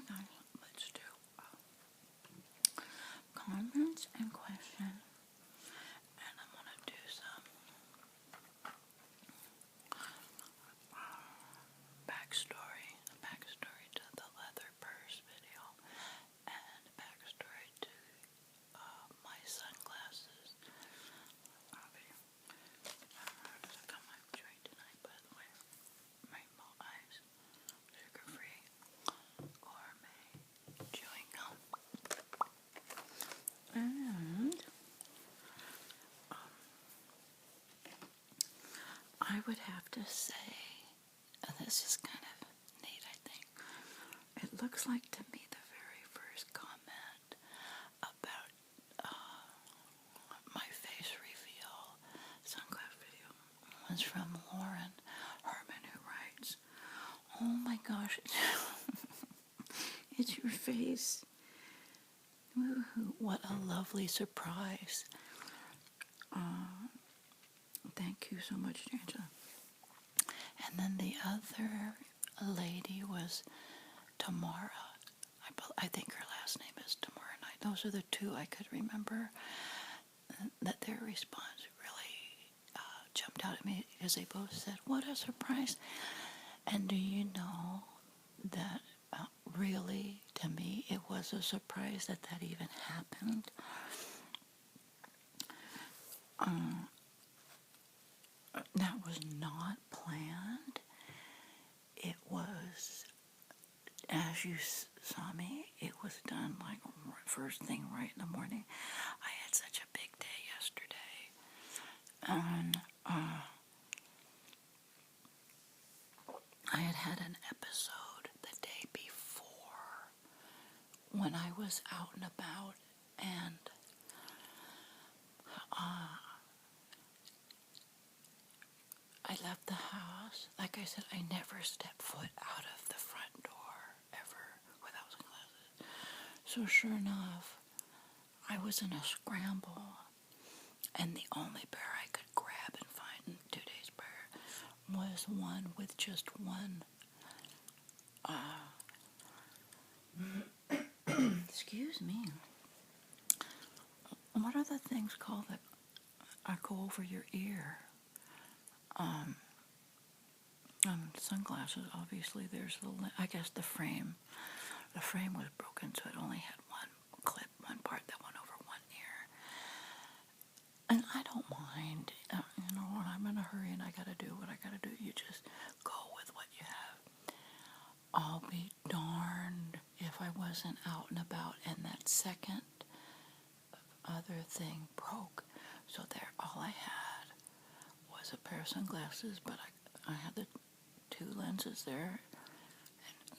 let's do comments and questions. And I'm going to do some backstory to the leather purse video, and backstory to my sunglasses. I got my drink tonight, by the way. Rainbow Eyes, sugar-free, gourmet chewing gum. And I would have to say, this is kind of neat, I think. It looks like to me the very first comment about my face reveal sunglass video was from Lauren Herman, who writes, "Oh my gosh, it's your face. Woo-hoo, what a lovely surprise." Thank you so much, Angela. And then the other lady was Tamara. I think her last name is Tamara Knight. Those are the two I could remember. That their response really jumped out at me because they both said, "What a surprise." And do you know that really, to me, it was a surprise that even happened. That was not planned. It was, as you saw me, it was done like first thing right in the morning. I had such a big day yesterday. And I had an episode the day before when I was out and about, and I left the house. Like I said, I never stepped foot out of the front door ever without sunglasses. So sure enough, I was in a scramble, and the only pair I could grab and find in 2 days prior was one with just one excuse me. What are the things called that go over your ear? Sunglasses, obviously, there's I guess the frame. The frame was broken, so it only had one clip, one part that went over one ear. And I don't mind, when I'm in a hurry and I gotta do what I gotta do, you just go with what you have. I'll be darned if I wasn't out and about and that second other thing broke. So there, all I had was a pair of sunglasses, but I had the two lenses there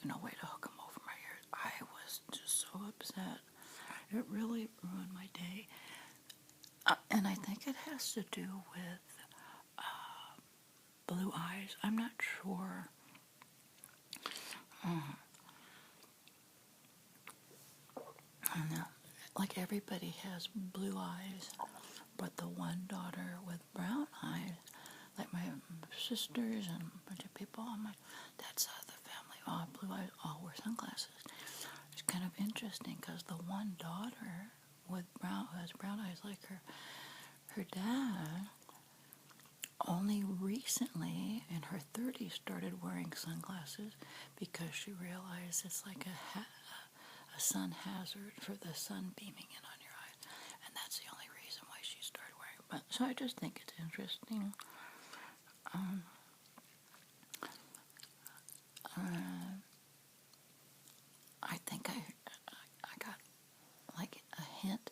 and no way to hook them over my ears. I was just so upset. It really ruined my day. And I think it has to do with blue eyes. I'm not sure. Like everybody has blue eyes, but the one daughter with brown eyes, like my sisters and a bunch of people on that's the family, all blue eyes, all wear sunglasses. It's kind of interesting because the one daughter with who has brown eyes like her dad, only recently in her 30s started wearing sunglasses because she realized it's like a sun hazard for the sun beaming in on your eyes, and that's the only reason why she started wearing it. But so I just think it's interesting. I think I got like a hint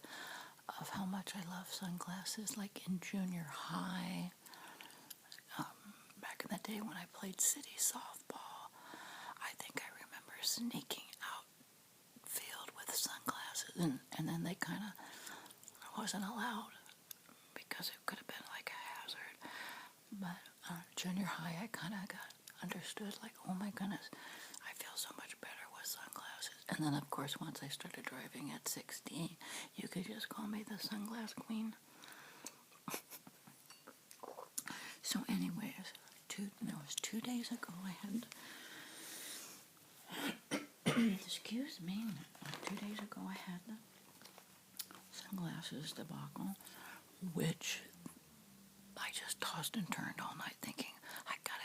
of how much I love sunglasses, like in junior high, back in the day when I played city softball. I think I remember sneaking out field with sunglasses, and then they kind of wasn't allowed because it could have been like a hazard. But junior high, I kind of got understood, like, oh my goodness, I feel so much better with sunglasses. And then, of course, once I started driving at 16, you could just call me the sunglass queen. So anyways, it was 2 days ago I had Excuse me. 2 days ago, I had the sunglasses debacle, which I just tossed and turned all night thinking, I gotta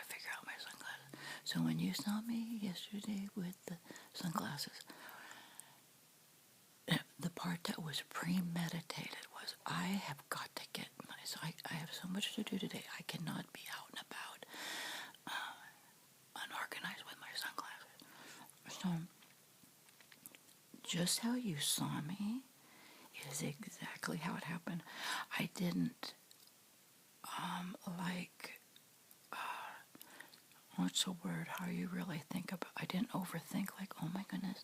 figure out my sunglasses. So when you saw me yesterday with the sunglasses, the part that was premeditated was I have got to get I have so much to do today. I cannot be out and about unorganized with my sunglasses. So just how you saw me is exactly how it happened. I didn't what's the word? How you really think about? I didn't overthink. Like, oh my goodness,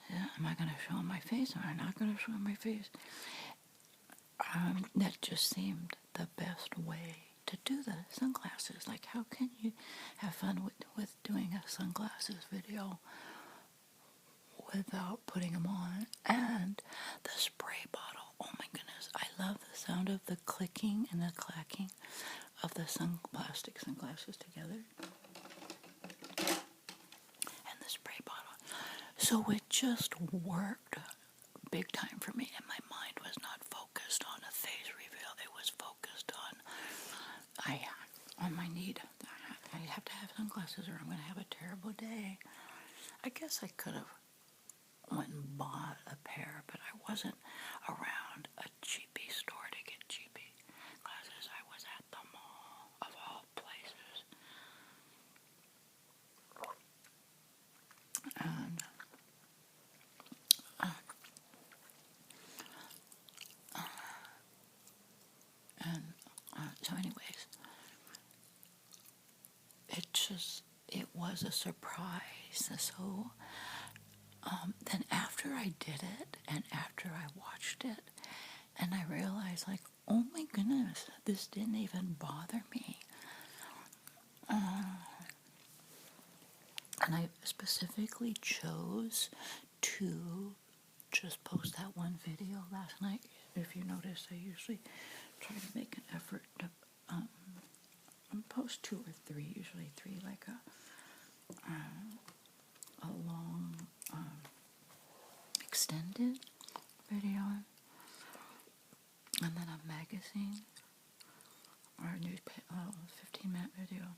yeah, am I going to show my face? Am I not going to show my face? That just seemed the best way to do the sunglasses. Like, how can you have fun with doing a sunglasses video without putting them on? And the spray bottle. Oh my goodness, I love the sound of the clicking and the clacking of the plastic sunglasses together. And the spray bottle. So it just worked big time for me, and my mind was not focused on a face reveal. It was focused on my need. I have to have sunglasses or I'm going to have a terrible day. I guess I could have went and bought a pair, but I wasn't around a cheapy store to get cheapy glasses. I was at the mall, of all places. So anyways, it was a surprise. So then after I did it and after I watched it and I realized like, oh my goodness, this didn't even bother me. And I specifically chose to just post that one video last night. If you notice, I usually try to make an effort to post 2 or 3, usually 3, like a long extended video, and then a magazine or a newspaper, 15-minute video,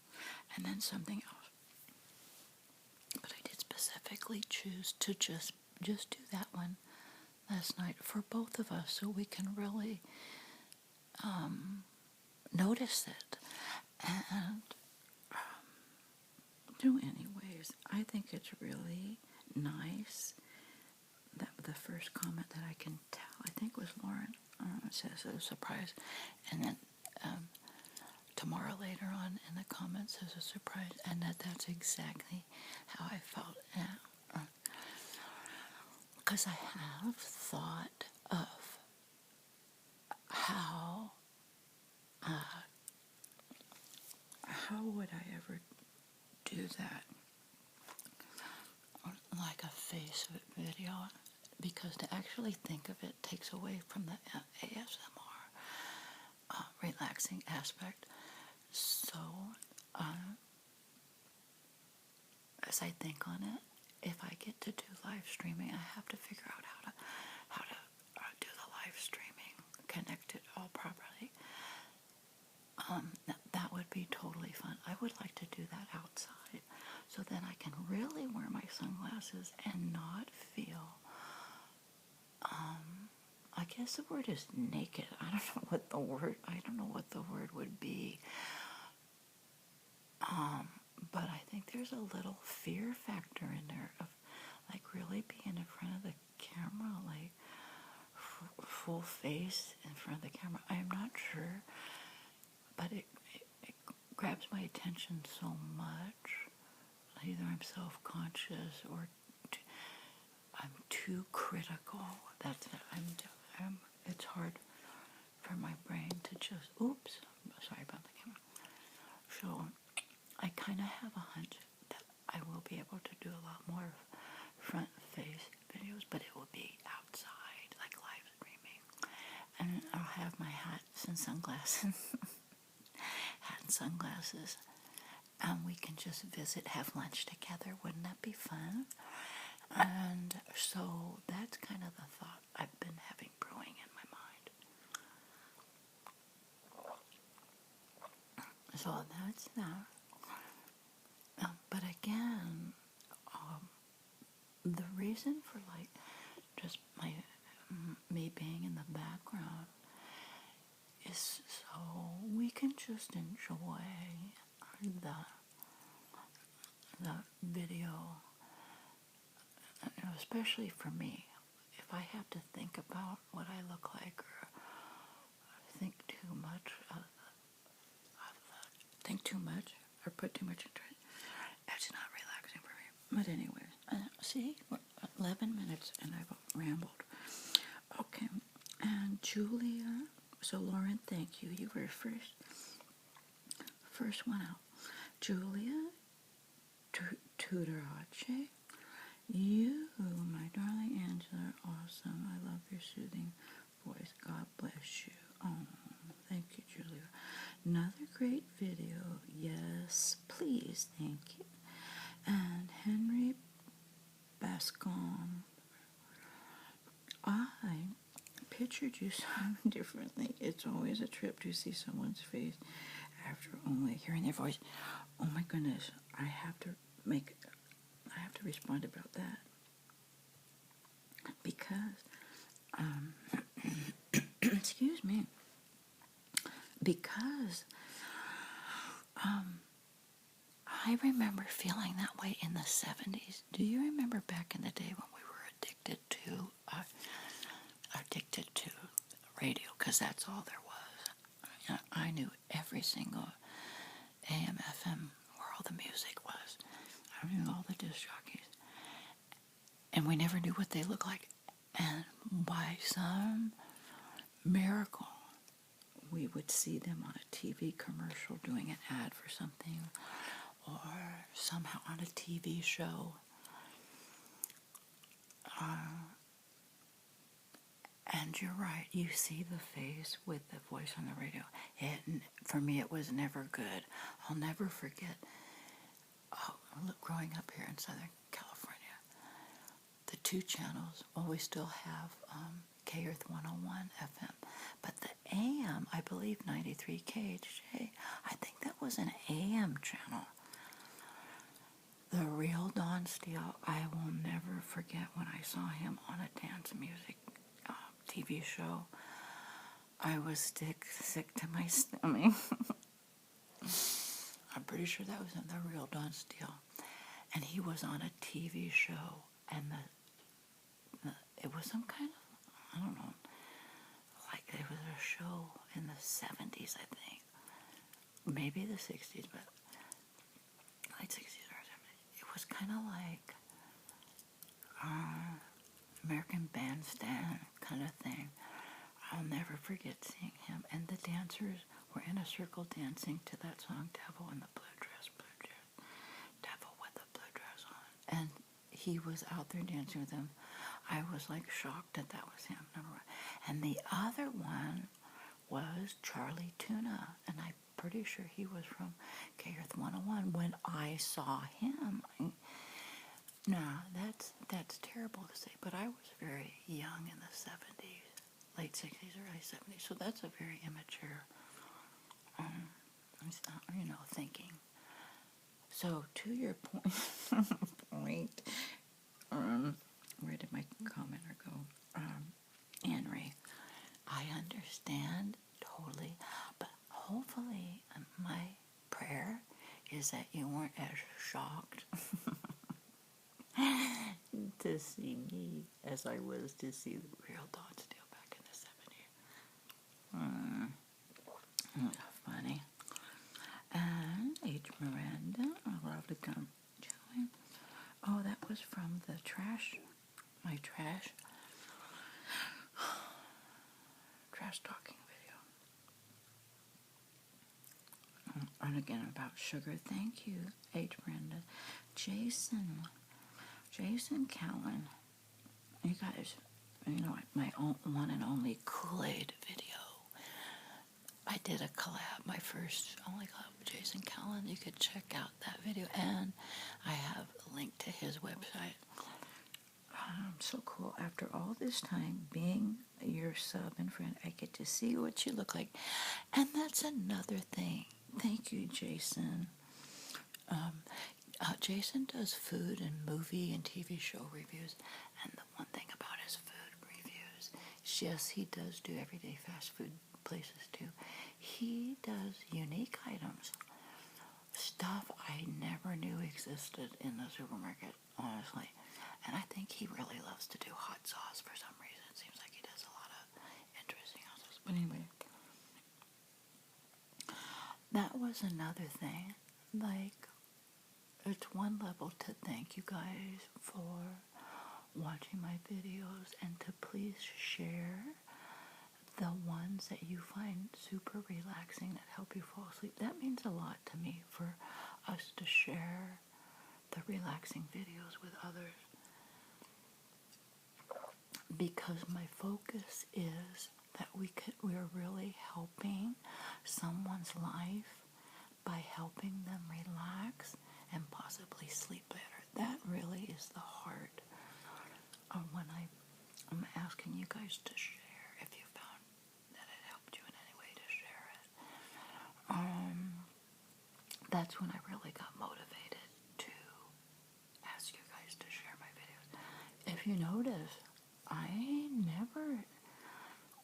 and then something else. But I did specifically choose to just do that one last night for both of us, so we can really notice it. And anyways, I think it's really nice that the first comment that I can tell, I think was Lauren, says it was a surprise, and then Tamara later on in the comments says a surprise, and that's exactly how I felt. Because I have thought of how would I ever do that, like a face video, because to actually think of it takes away from the ASMR relaxing aspect. So as I think on it, if I get to do live streaming, I have to figure out how to do the live streaming, connect it all properly. That would be totally fun. I would like to do that outside, so then I can really wear my sunglasses and not feel, I guess the word is naked. I don't know what the word would be. But I think there's a little fear factor in there of like really being in front of the camera, like full face in front of the camera. I'm not sure, but it grabs my attention so much. Either I'm self-conscious or I'm too critical. That's it. It's hard for my brain to just, oops, sorry about the camera. So I kind of have a hunch that I will be able to do a lot more front face videos, but it will be outside, like live streaming. And I'll have my hats and sunglasses, hat and sunglasses, and we can just visit, have lunch together. Wouldn't that be fun? And so that's kind of the thought I've been having brewing in my mind. So that's that. But again, the reason for like just me being in the background is so we can just enjoy the video, especially for me. If I have to think about what I look like or think too much, or put too much into it, it's not relaxing for me. But anyways, see, we're 11 minutes and I've rambled. Okay, and Julia, so Lauren, thank you. You were first one out. Julia Tudarace, you, my darling Angela, are awesome. I love your soothing voice. God bless you. Oh, thank you, Julia. Another great video. Yes, please, thank you. And Henry Bascom, I pictured you so differently. It's always a trip to see someone's face after only hearing their voice. Oh my goodness, I have to respond about that because, excuse me, because I remember feeling that way in the 70s. Do you remember back in the day when we were addicted to radio? Because that's all there was. I knew every single AM, FM, where all the music was. I knew all the disc jockeys. And we never knew what they looked like. And by some miracle, we would see them on a TV commercial doing an ad for something, or somehow on a TV show. And you're right, you see the face with the voice on the radio. For me, it was never good. I'll never forget, growing up here in Southern California, the two channels, we still have K Earth 101 FM, but the AM, I believe 93 KHJ, I think that was an AM channel. The real Don Steele, I will never forget when I saw him on a dance music TV show. I was sick to my stomach. I'm pretty sure that was the real Don Steele. And he was on a TV show, and it was some kind of, I don't know, like it was a show in the 70s, I think. Maybe the 60s, but late 60s or 70s. It was kind of like American Bandstand kind of thing. I'll never forget seeing him, and the dancers were in a circle dancing to that song, Devil in the Blue Dress, Devil with the blue dress on. And he was out there dancing with them. I was like shocked that was him, number one. And the other one was Charlie Tuna, and I'm pretty sure he was from K Earth 101 when I saw him. Now, that's terrible to say, but I was very young in the 70s, late 60s, early 70s, so that's a very immature, thinking. So, to your point, where did my commenter go? Henry, I understand totally, but hopefully my prayer is that you weren't as shocked to see me as I was to see the real Don Steele back in the 70s. Funny. And H. Miranda, I love to come join. Oh, that was from the my trash talking video. And again, about sugar. Thank you, H. Miranda. Jason Cowan. You guys, my one and only Kool-Aid video. I did a collab, my first only collab with Jason Callan. You could check out that video, and I have a link to his website. So cool. After all this time being your sub and friend, I get to see what you look like. And that's another thing. Thank you, Jason. Jason does food and movie and TV show reviews. And the one thing about his food reviews, yes, he does do everyday fast food places too. He does unique items. Stuff I never knew existed in the supermarket, honestly. And I think he really loves to do hot sauce for some reason. It seems like he does a lot of interesting hot sauce. But anyway, that was another thing. Like, it's one level to thank you guys for watching my videos and to please share the ones that you find super relaxing that help you fall asleep. That means a lot to me for us to share the relaxing videos with others, because my focus is that we're really helping someone's life by helping them relax and possibly sleep better. That really is the heart of when I'm asking you guys to share, if you found that it helped you in any way to share it. That's when I really got motivated to ask you guys to share my videos. If you notice, I never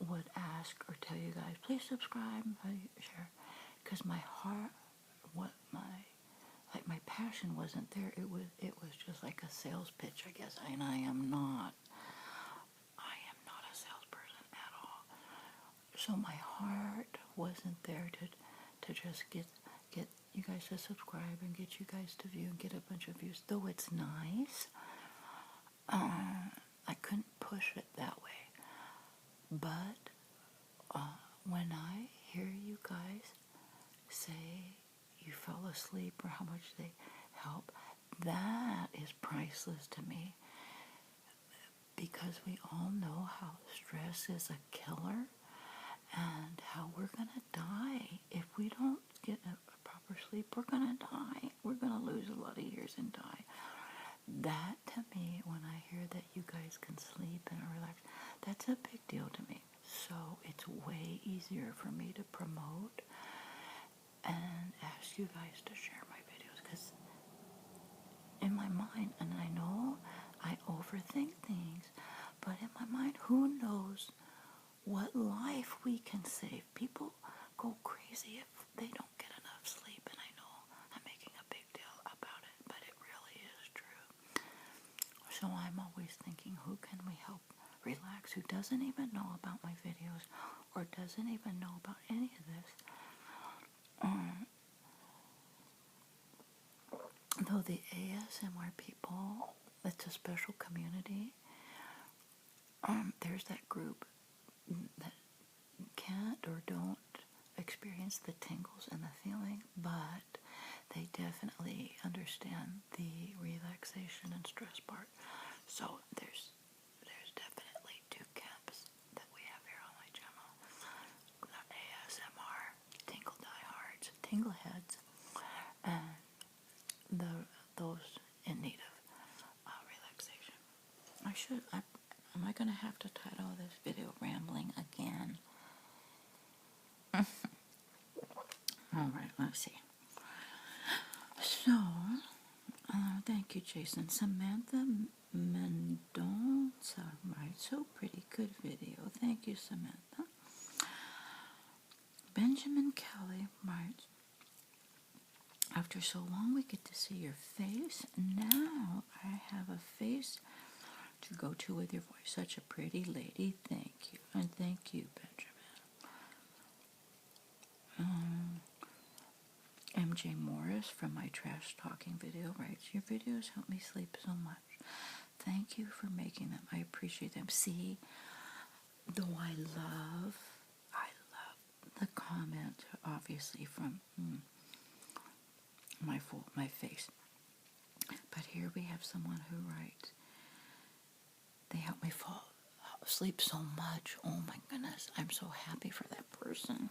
would ask or tell you guys, please subscribe, share, because my heart, my passion wasn't there. It was just like a sales pitch, I guess, and I am not a salesperson at all. So my heart wasn't there to just get you guys to subscribe and get you guys to view and get a bunch of views. Though it's nice, I couldn't push it that way. But when I hear you guys say you fell asleep or how much they help, that is priceless to me, because we all know how stress is a killer and how we're going to die. If we don't get a proper sleep, we're going to die. We're going to lose a lot of years and die. That, to me, when I hear that you guys can sleep and relax, that's a big deal to me. So it's way easier for me to promote and ask you guys to share my videos, because in my mind, and I know I overthink things, but in my mind, who knows what life we can save. People go crazy if they don't get enough sleep, and I know I'm making a big deal about it, but it really is true. So I'm always thinking, who can we help relax, who doesn't even know about my videos or doesn't even know about any of this. Though the ASMR people, it's a special community. There's that group that can't or don't experience the tingles and the feeling, but they definitely understand the relaxation and stress part. So there's definitely two camps that we have here on my channel: the ASMR tingle diehards, tingle heads, and those in need of relaxation. Am I gonna have to title this video "Rambling" again? Alright, let's see. So, thank you, Jason. Samantha Mendonça writes, so pretty, good video. Thank you, Samantha. Benjamin Kelly writes, after so long we get to see your face. Now I have a face to go to with your voice. Such a pretty lady. Thank you. And thank you, Benjamin. MJ Morris from my trash talking video writes, your videos help me sleep so much. Thank you for making them. I appreciate them. See, though I love the comment, obviously, from my face. But here we have someone who writes, they help me fall asleep so much. Oh my goodness, I'm so happy for that person.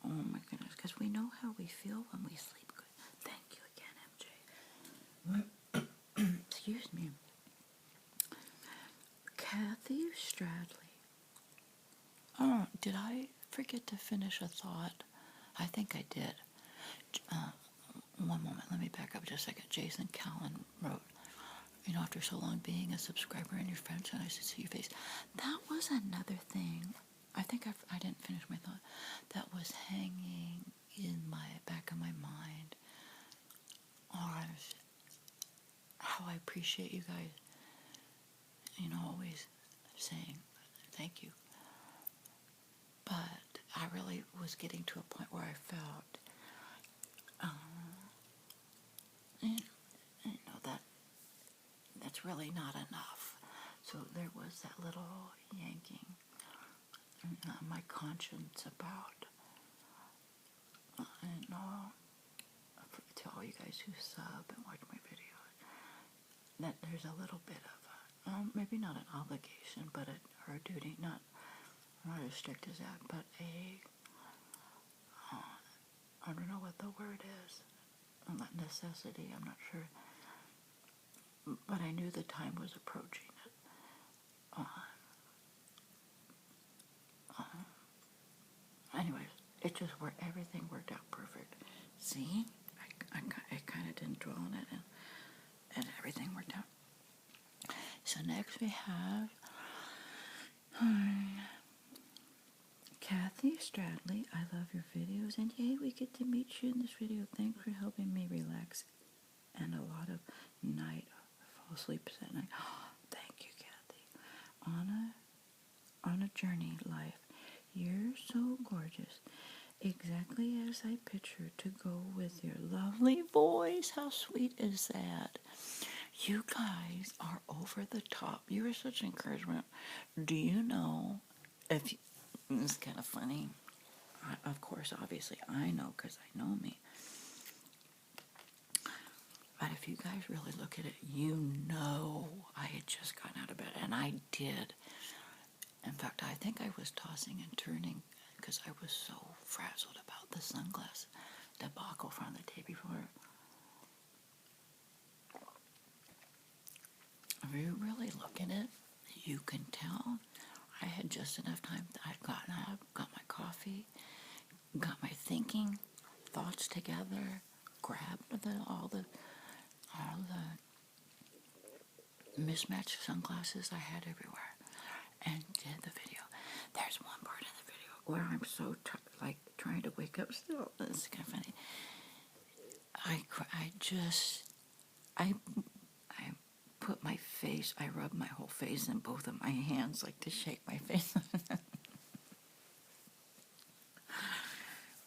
Oh my goodness, because we know how we feel when we sleep good. Thank you again, MJ. Excuse me. Kathy Stradley. Oh, did I forget to finish a thought? I think I did. One moment, let me back up just a second. Jason Callan wrote, after so long being a subscriber and your friend, so nice to see your face. That was another thing. I think I didn't finish my thought. That was hanging in my back of my mind. How I appreciate you guys, always saying thank you. But I really was getting to a point where I felt, that's really not enough. So there was that little yanking on my conscience about, to all you guys who sub and watch my videos, that there's a little bit of maybe not an obligation, but or a duty, not as strict as that, but I don't know what the word is, not necessity, I'm not sure, but I knew the time was approaching. Anyways, it just worked, everything worked out perfect. See, I kind of didn't dwell on it, and everything worked out. So next we have Kathy Stradley. I love your videos, and yay, we get to meet you in this video. Thanks for helping me relax and a lot of night fall asleep at night. Thank you, Kathy. On a journey, life. You're so gorgeous. Exactly as I pictured to go with your lovely voice. How sweet is that? You guys are over the top. You are such encouragement. Do you know, it's kind of funny. Of course, obviously, I know because I know me. But if you guys really look at it, I had just gotten out of bed, and I did. In fact, I think I was tossing and turning because I was so frazzled about the sunglass debacle from the day before. If you really look at it, you can tell I had just enough time. I'd gotten up, got my coffee, got my thoughts together, grabbed all the mismatched sunglasses I had everywhere, and did the video. There's one part in the video where I'm so trying to wake up still. It's kind of funny. I put my face, I rubbed my whole face in both of my hands, like to shake my face.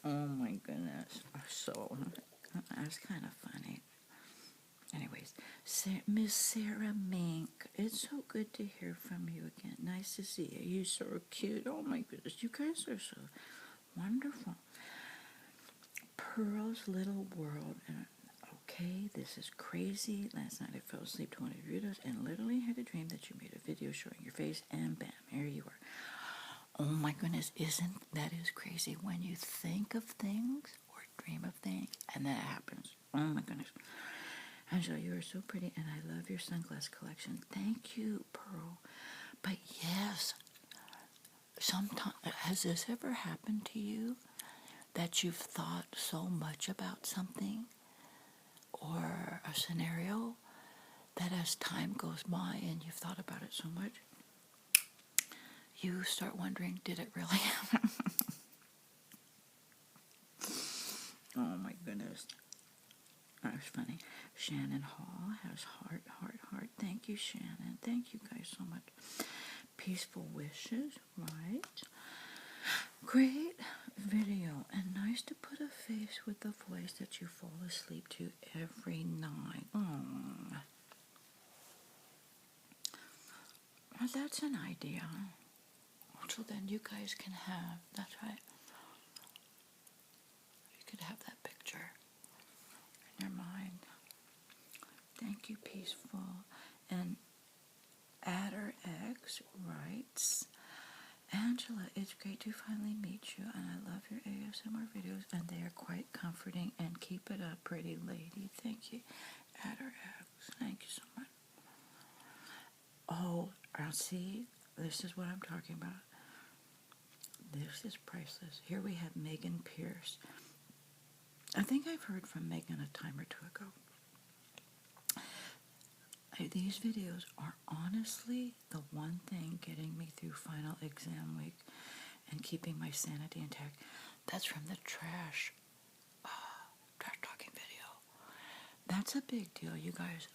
Oh my goodness. So, that's kind of funny. Anyways, Miss Sarah Mink, it's so good to hear from you again. Nice to see you. You're so cute. Oh my goodness, you guys are so wonderful. Pearl's Little World. Okay, this is crazy. Last night I fell asleep to one of your videos and literally had a dream that you made a video showing your face, and bam, here you are. Oh my goodness, that is crazy when you think of things or dream of things and that happens. Oh my goodness. Angela, you are so pretty, and I love your sunglass collection. Thank you, Pearl. But yes, sometimes, has this ever happened to you that you've thought so much about something or a scenario that as time goes by and you've thought about it so much, you start wondering, did it really happen? Oh my goodness. That was funny. Shannon Hall has heart. Thank you, Shannon. Thank you guys so much. Peaceful wishes, right? Great video, and nice to put a face with the voice that you fall asleep to every night. Oh, well, that's an idea. So then you guys can have, that's right, you could have that picture in your mind. Thank you, Peaceful. And Adder X writes, Angela, it's great to finally meet you, and I love your ASMR videos, and they are quite comforting, and keep it up, pretty lady. Thank you. Adder X, thank you so much. Oh, see, this is what I'm talking about. This is priceless. Here we have Megan Pierce. I think I've heard from Megan a time or two ago. These videos are honestly the one thing getting me through final exam week and keeping my sanity intact. That's from the trash talking video. That's a big deal, you guys.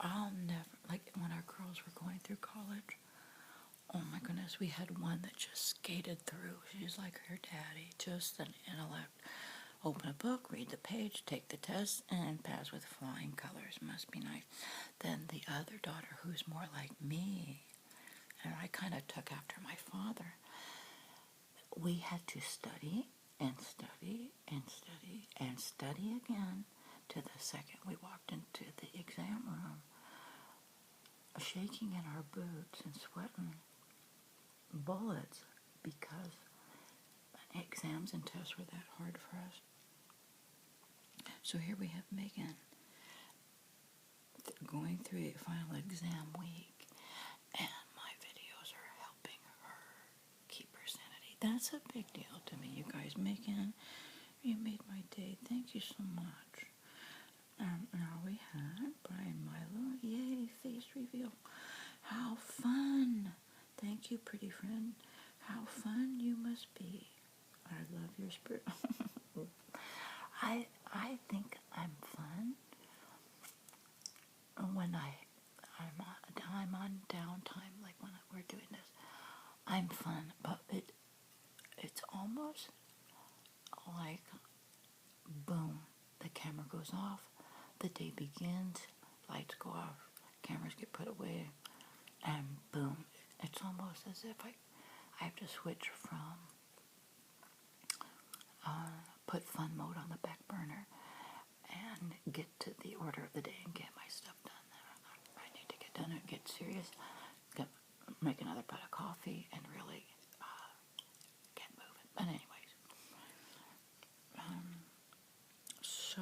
I'll never, like when our girls were going through college, oh my goodness, we had one that just skated through. She's like her daddy, just an intellect. Open a book, read the page, take the test, and pass with flying colors. Must be nice. Then the other daughter, who's more like me, and I kind of took after my father, we had to study and study and study and study again to the second we walked into the exam room, shaking in our boots and sweating bullets because exams and tests were that hard for us. So here we have Megan going through a final exam week, and my videos are helping her keep her sanity. That's a big deal to me, you guys. Megan, you made my day. Thank you so much. Now we had Brian Milo. Yay, face reveal. How fun. Thank you, pretty friend. How fun you must be. I love your spirit. I think I'm fun when I'm on downtime, like when we're doing this. I'm fun, but it's almost like boom, the camera goes off, the day begins, lights go off, cameras get put away, and boom, it's almost as if I have to switch from put fun mode on the back burner and get to the order of the day and get my stuff done. I need to get done and get serious, make another pot of coffee, and really get moving. But anyways, so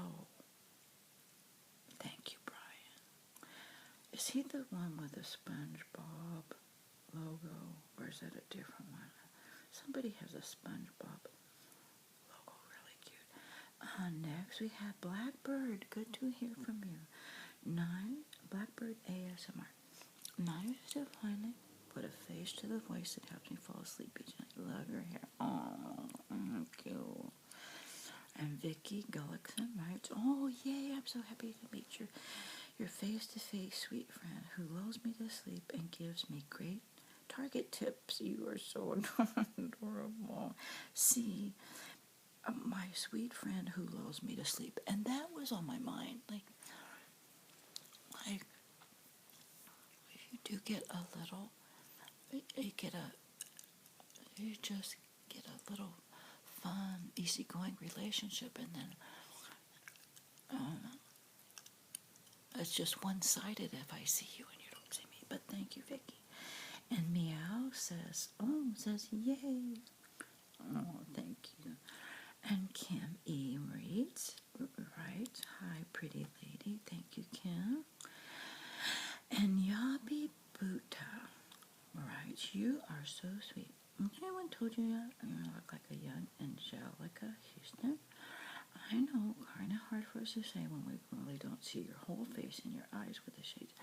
thank you, Brian. Is he the one with the SpongeBob logo, or is that a different one? Somebody has a SpongeBob logo, really cute. Next we have Blackbird. Good to hear from you. Blackbird ASMR. Nice to finally put a face to the voice that helps me fall asleep each night. Love your hair. Oh, thank you. And Vicky Gullickson writes, oh yay, I'm so happy to meet your face-to-face sweet friend who lulls me to sleep and gives me great Target tips. You are so adorable. See, my sweet friend who lulls me to sleep. And that was on my mind. Like you do get a little, you just get a little fun, easygoing relationship, and then it's just one-sided if I see you and you don't see me. But thank you, Vicky. And Meow says, yay. Oh, thank you. And Kim E. writes, hi, pretty lady. Thank you, Kim. And Yabi Buta writes, you are so sweet. Anyone told you yet? You look like a young Angelica Houston. I know, kind of hard for us to say when we really don't see your whole face and your eyes with the shades.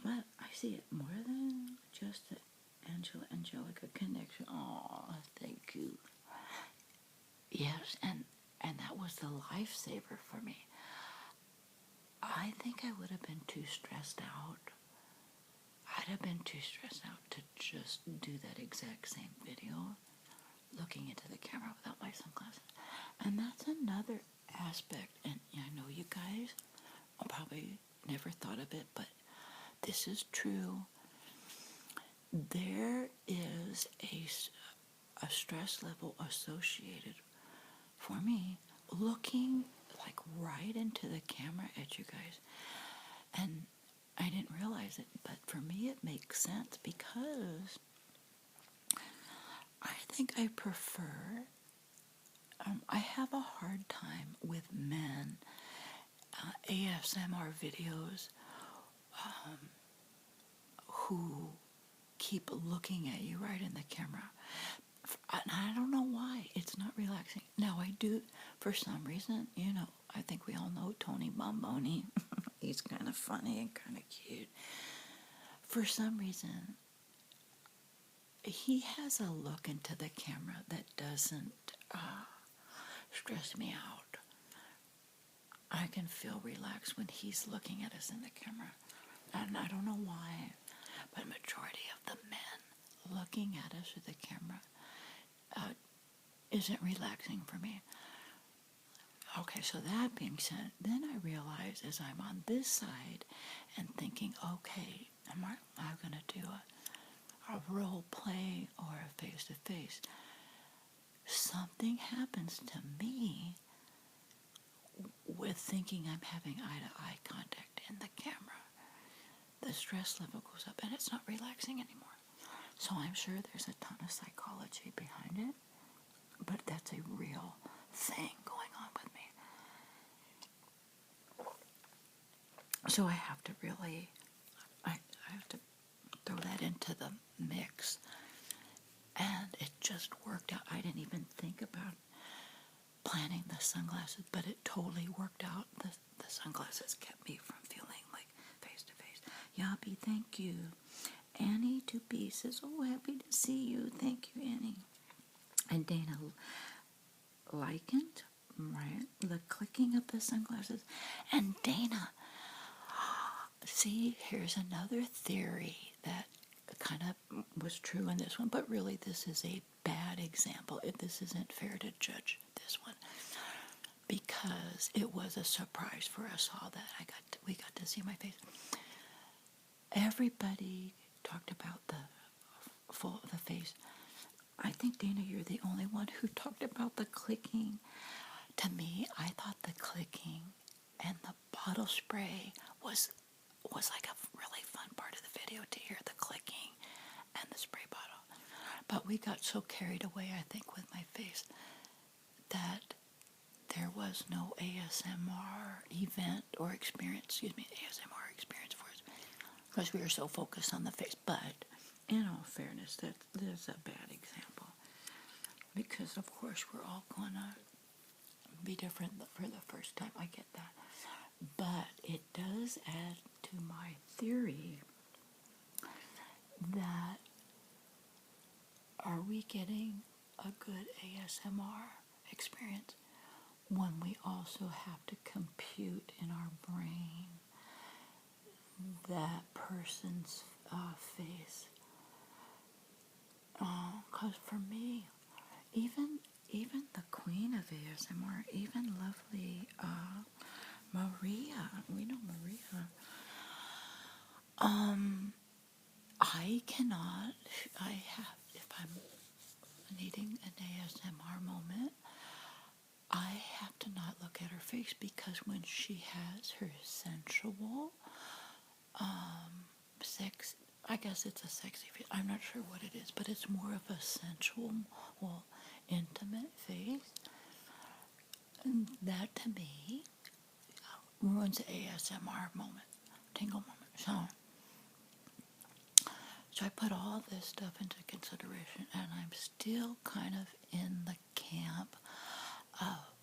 But I see it more than just the Angelica connection. Oh, thank you. Yes, and that was the lifesaver for me. I think I would have been too stressed out. I'd have been too stressed out to just do that exact same video, looking into the camera without my sunglasses. And that's another aspect, and I know you guys probably never thought of it, but this is true. There is a stress level associated, for me, looking like right into the camera at you guys. And I didn't realize it, but for me it makes sense because I think I prefer, I have a hard time with men, ASMR videos, who keep looking at you right in the camera. And I don't know why. It's not relaxing. Now, I do, for some reason, I think we all know Tony Bomboni. He's kind of funny and kind of cute. For some reason, he has a look into the camera that doesn't stress me out. I can feel relaxed when he's looking at us in the camera. And I don't know why, but majority of the men looking at us through the camera isn't relaxing for me. Okay, so that being said, then I realize as I'm on this side and thinking, okay, am I going to do a role play or a face-to-face? Something happens to me with thinking I'm having eye-to-eye contact in the camera. The stress level goes up and it's not relaxing anymore. So I'm sure there's a ton of psychology behind it, but that's a real thing going on with me. So I have to really, I have to throw that into the mix. And it just worked out. I didn't even think about planning the sunglasses, but it totally worked out. The sunglasses kept me from feeling like face-to-face. Yappy, thank you. Annie to be says, oh, happy to see you. Thank you, Annie. And Dana likened, right, the clicking of the sunglasses. And Dana, see, here's another theory that kind of was true in this one, but really this is a bad example. This isn't fair to judge this one because it was a surprise for us all that we got to see my face. Everybody talked about the face. I think, Dana, you're the only one who talked about the clicking. To me, I thought the clicking and the bottle spray was like a really fun part of the video, to hear the clicking and the spray bottle. But we got so carried away, I think, with my face that there was no ASMR event or experience, ASMR experience for us because we were so focused on the face. But in all fairness, that's a bad example because, of course, we're all going to be different for the first time. I get that. But it does add to my theory that are we getting a good ASMR experience when we also have to compute in our brain that person's face? Because for me, even the queen of ASMR, even lovely Maria, we know Maria, if I'm needing an ASMR moment, I have to not look at her face because when she has her sensual, I guess it's a sexy face. I'm not sure what it is, but it's more of a sensual, intimate face. And that to me ruins the ASMR moment, tingle moment. So I put all this stuff into consideration, and I'm still kind of in the camp of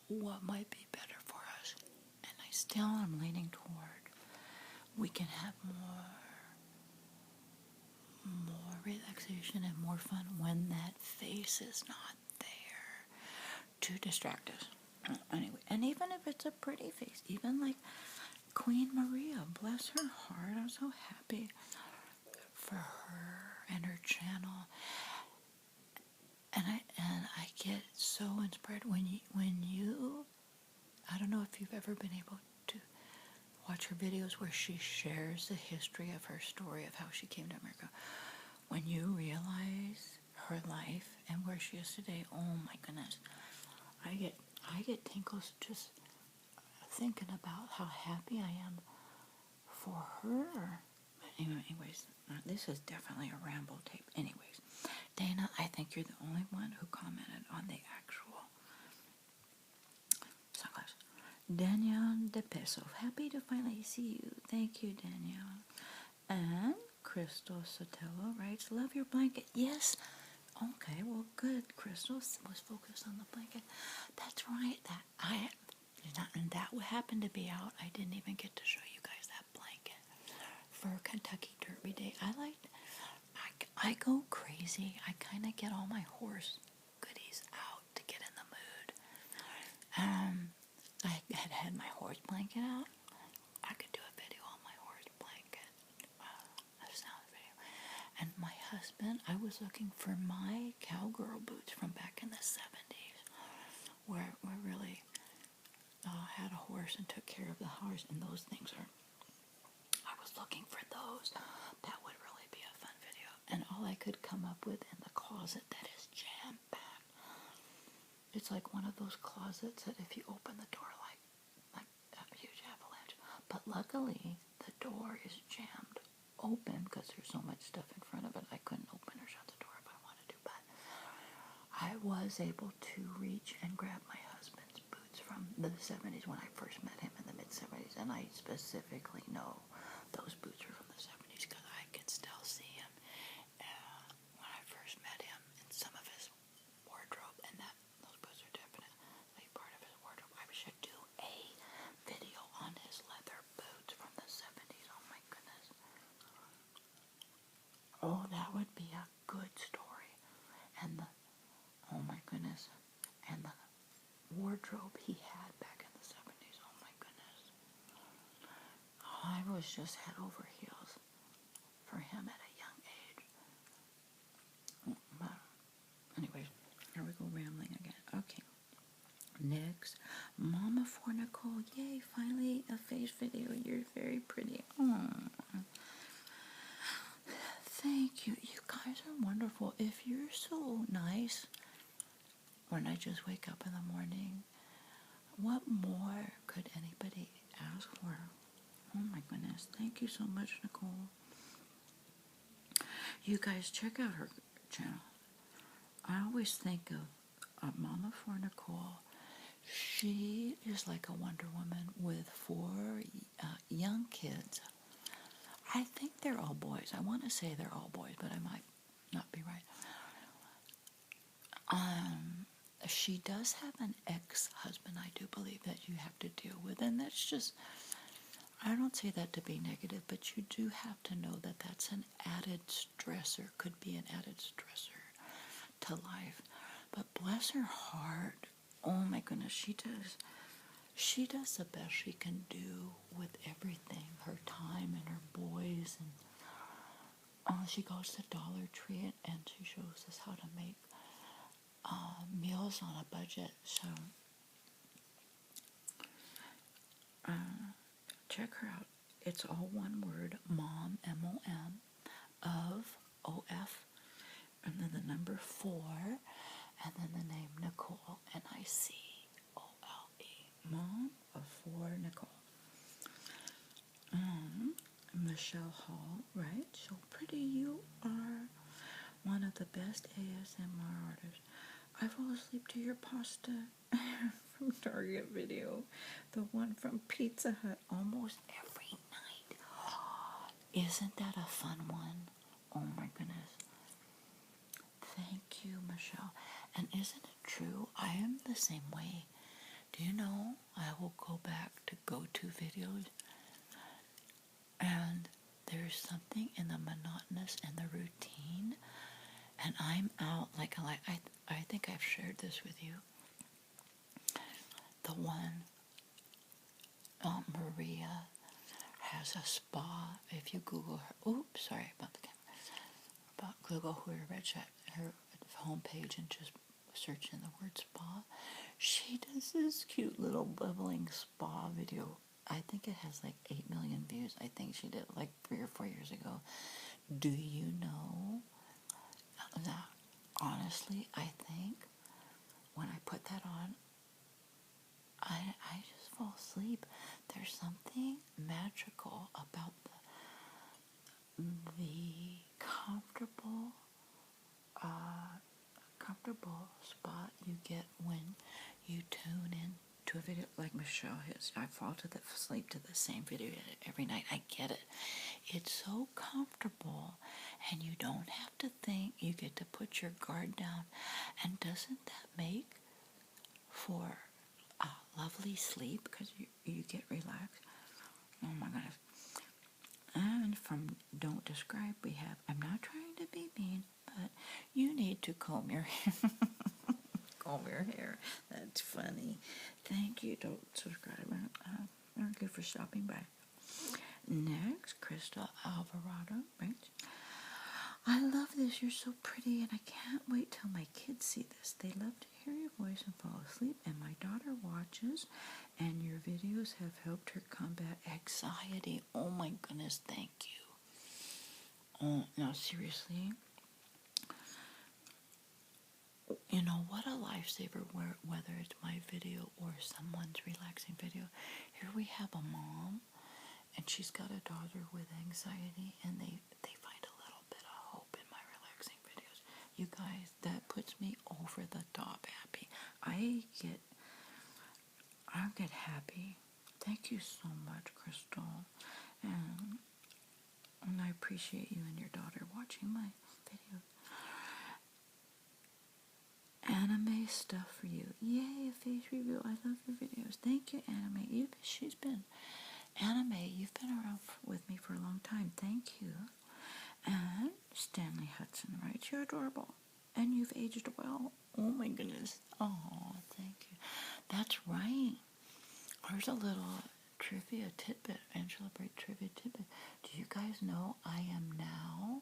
what might be better for us. And I still am leaning toward we can have more relaxation and more fun when that face is not there to distract us. Anyway, and even if it's a pretty face, even like Queen Maria, bless her heart, I'm so happy for her and her channel. And I get so inspired when you I don't know if you've ever been able to watch her videos where she shares the history of her story of how she came to America. When you realize her life and where she is today, oh my goodness, I get tingles just thinking about how happy I am for her anyways, this is definitely a ramble tape. Anyways, Dana, I think you're the only one who commented on the actual sunglasses. Danielle De Peso, happy to finally see you. Thank you, Danielle. And Crystal Sotelo writes, love your blanket. Yes. Okay, well, good. Crystal was focused on the blanket. That's right. That happened to be out. I didn't even get to show you guys that blanket for Kentucky Derby Day. I go crazy. I kind of get all my horse goodies out to get in the mood. I had my horse blanket out. I could do a video on my horse blanket. A sound video. And my husband, I was looking for my cowgirl boots from back in the 70s, where we really had a horse and took care of the horse, and those things are. I was looking for those. That would really be a fun video. And all I could come up with in the closet that is jam-packed. It's like one of those closets that if you open the door like a huge avalanche. But luckily, the door is jammed open because there's so much stuff in front of it. I couldn't open or shut the door if I wanted to. But I was able to reach and grab my husband's boots from the 70s when I first met him in the mid-70s. And I specifically know those boots were from the 70s because I can still see him when I first met him in some of his wardrobe, and those boots are definitely part of his wardrobe. I should do a video on his leather boots from the 70s. Oh my goodness. Oh, that would be a good story. And oh my goodness. And the wardrobe he had back in the 70s. Oh my goodness. I was just head over heels for him at a young age. But anyways, here we go rambling again. Okay. Next, Mama for Nicole. Yay, finally a face video. You're very pretty. Aww. Thank you. You guys are wonderful. If you're so nice when I just wake up in the morning, what more could anybody ask for? Oh my goodness. Thank you so much, Nicole. You guys check out her channel. I always think of Mama for Nicole. She is like a Wonder Woman with 4 young kids. I think they're all boys. I want to say they're all boys, but I might not be right. She does have an ex-husband, I do believe, that you have to deal with. And that's just, I don't say that to be negative, but you do have to know that that's an added stressor, could be an added stressor to life. But bless her heart, oh my goodness, she does the best she can do with everything, her time and her boys. And she goes to Dollar Tree and she shows us how to make meals on a budget. So check her out. It's all one word, Mom, M-O-M, of O-F, and then the number 4, and then the name Nicole, N-I-C-O-L-E. Mom of 4 Nicole. Michelle Hall, right? So pretty. You are one of the best ASMR artists. I fall asleep to your pasta from Target video. The one from Pizza Hut almost every night. Isn't that a fun one? Oh my goodness. Thank you, Michelle. And isn't it true? I am the same way. Do you know, I will go back to go-to videos, and there's something in the monotonous and the routine, and I'm out, like I think I've shared this with you. The one, Maria has a spa. If you Google her, oops, sorry about the camera. About Google her homepage and just search in the word spa. She does this cute little bubbling spa video. I think it has like 8 million views. I think she did like 3 or 4 years ago. Do you know that honestly, I think when I put that on, I just fall asleep. There's something magical about the comfortable spot you get when you tune in to a video like Michelle has. I fall to the sleep to the same video every night. I get it. It's so comfortable, and you don't have to think. You get to put your guard down, and doesn't that make for a lovely sleep because you get relaxed? Oh my goodness. And from Don't Describe, we have, I'm not trying to be mean, but you need to comb your hair. Comb your hair. That's funny. Thank you. Don't subscribe. Thank you for stopping by. Next, Crystal Alvarado writes, I love this. You're so pretty, and I can't wait till my kids see this. They love to hear your voice and fall asleep, and my daughter watches, and your videos have helped her combat anxiety. Oh my goodness, thank you. Oh, now seriously, you know what a lifesaver, whether it's my video or someone's relaxing video. Here we have a mom, and she's got a daughter with anxiety, and they find a little bit of hope in my relaxing videos. You guys, that puts me over the top happy. I get happy. Thank you so much, Crystal. And I appreciate you and your daughter watching my videos. Anime stuff for you. Yay, a face review. I love your videos. Thank you, Anime. You've been around with me for a long time. Thank you. And Stanley Hudson writes, you're adorable. And you've aged well. Oh my goodness. Oh, thank you. That's right. Here's a little trivia tidbit, Angela Bright trivia tidbit. Do you guys know I am now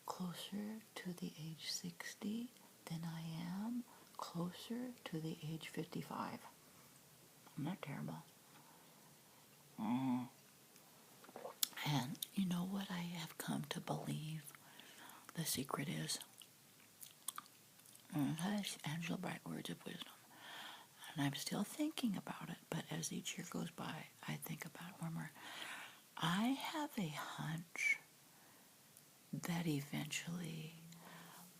closer to the age 60 than I am closer to the age 55? I'm not terrible. And you know what I have come to believe the secret is? That's Angela Bright words of wisdom. And I'm still thinking about it, but as each year goes by, I think about it more and more. I have a hunch that eventually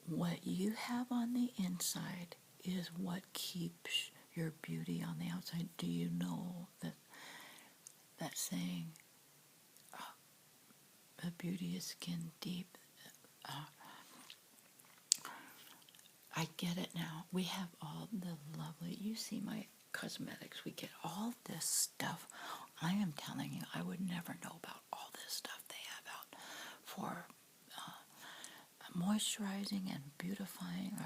what you have on the inside is what keeps your beauty on the outside. Do you know that saying, beauty is skin deep? I get it now. We have all the lovely, you see my cosmetics, we get all this stuff. I am telling you, I would never know about all this stuff they have out for moisturizing and beautifying.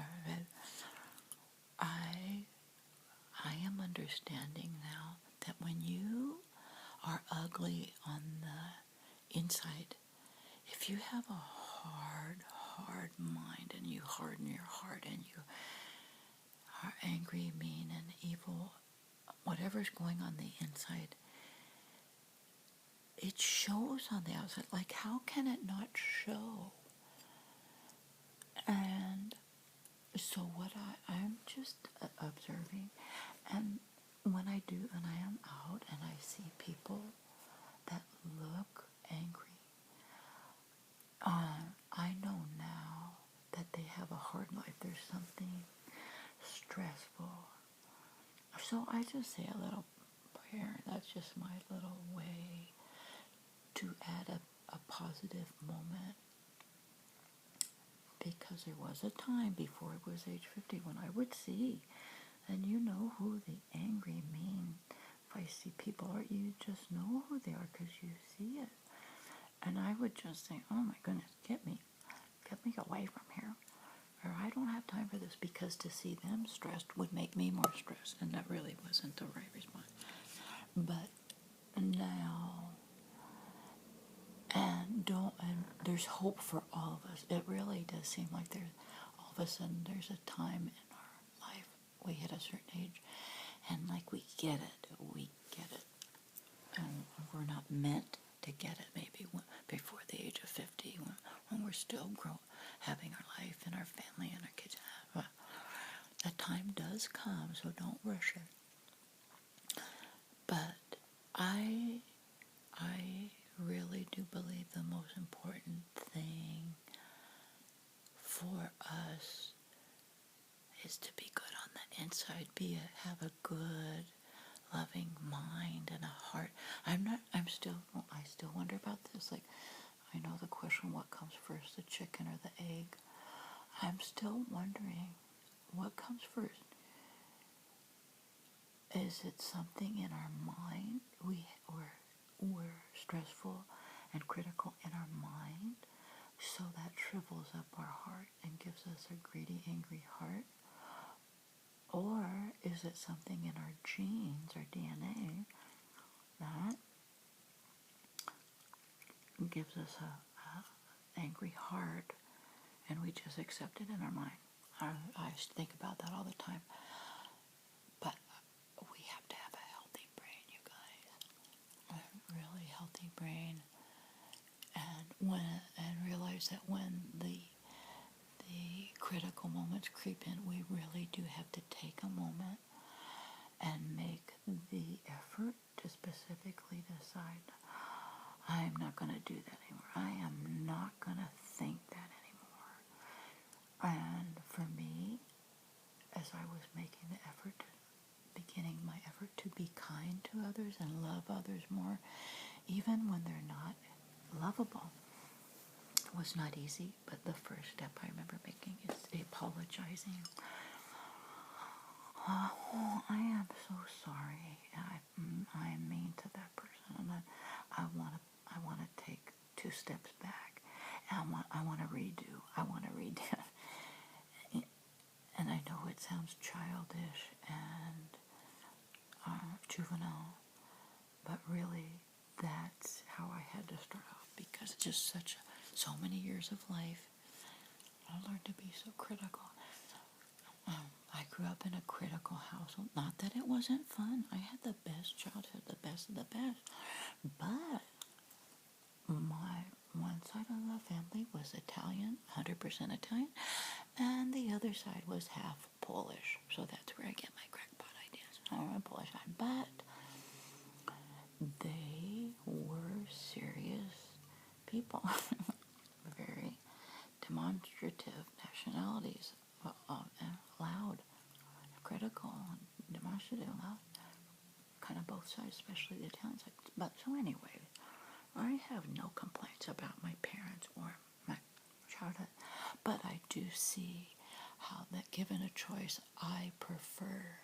I am understanding now that when you are ugly on the inside, if you have a hard mind and you harden your heart and you are angry, mean, and evil, whatever's going on the inside, it shows on the outside. Like, how can it not show? And so what I'm just observing, and when I am out and I see people that look angry, I know now that they have a hard life. There's something stressful. So I just say a little prayer. That's just my little way to add a positive moment. Because there was a time before it was age 50 when I would see, and you know who the angry, mean, feisty people are. You just know who they are because you see it. And I would just say, oh my goodness, get me away from here. Or I don't have time for this, because to see them stressed would make me more stressed. And that really wasn't the right response. But now, and there's hope for all of us. It really does seem like all of a sudden there's a time in our life we hit a certain age, and like we get it, and we're not meant to get it maybe before the age of 50 when we're still having our life and our family and our kids. Well, that time does come, so don't rush it. But I really do believe the most important thing for us is to be good on the inside, have a good, loving mind and a heart. I still wonder about this. Like, I know the question, what comes first, the chicken or the egg? I'm still wondering, what comes first? Is it something in our mind? We're stressful and critical in our mind, so that shrivels up our heart and gives us a greedy, angry heart? Or is it something in our genes, our DNA, that gives us a angry heart, and we just accept it in our mind? I think about that all the time. But we have to have a healthy brain, you guys. A really healthy brain. And realize that when the critical moments creep in, we really do have to take a moment and make the effort to specifically decide, I'm not going to do that anymore. I am not going to think that anymore. And for me, as I was making the effort, beginning my effort to be kind to others and love others more, even when they're not lovable, was not easy, but the first step I remember making is apologizing. Oh, I am so sorry. I'm mean to that person, and I want to take 2 steps back. And I want to redo. And I know it sounds childish and juvenile, but really, that's how I had to start off, because it's just so many years of life, I learned to be so critical. I grew up in a critical household. Not that it wasn't fun. I had the best childhood, the best of the best. But my one side of the family was Italian, 100% Italian, and the other side was half Polish. So that's where I get my crackpot ideas. I'm a Polish side. But they were serious people. Very demonstrative nationalities, loud, critical, demonstrative, loud, kind of both sides, especially the Italian side. But so anyway, I have no complaints about my parents or my childhood, but I do see how that, given a choice, I prefer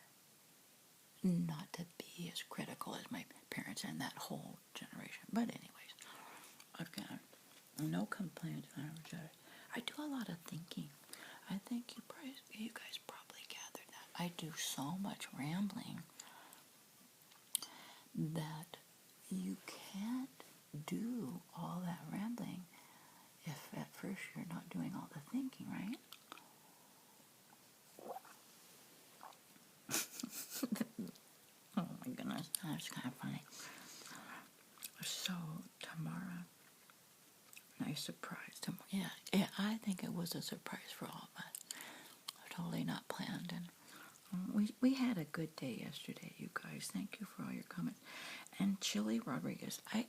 not to be as critical as my parents and that whole generation. But anyways, I've got no complaints. I do a lot of thinking. I think you guys probably gathered that. I do so much rambling that you can't do all that rambling if at first you're not doing all the thinking, right? Oh my goodness, that's kind of funny. So tomorrow, nice surprise. Yeah, I think it was a surprise for all of us. Totally not planned, and we had a good day yesterday, you guys. Thank you for all your comments. And Chili Rodriguez, I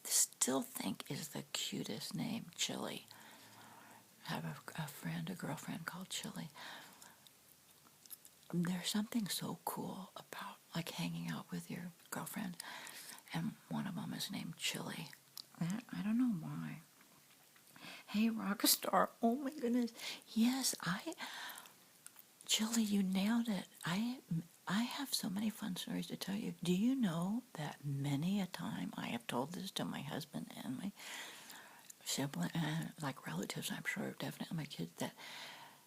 still think is the cutest name, Chili. I have a girlfriend called Chili. There's something so cool about like hanging out with your girlfriend, and one of them is named Chili. I don't know why. Hey, Rockstar. Oh my goodness. Yes, Chili, you nailed it. I have so many fun stories to tell you. Do you know that many a time I have told this to my husband and my sibling, like relatives, I'm sure, definitely my kids, that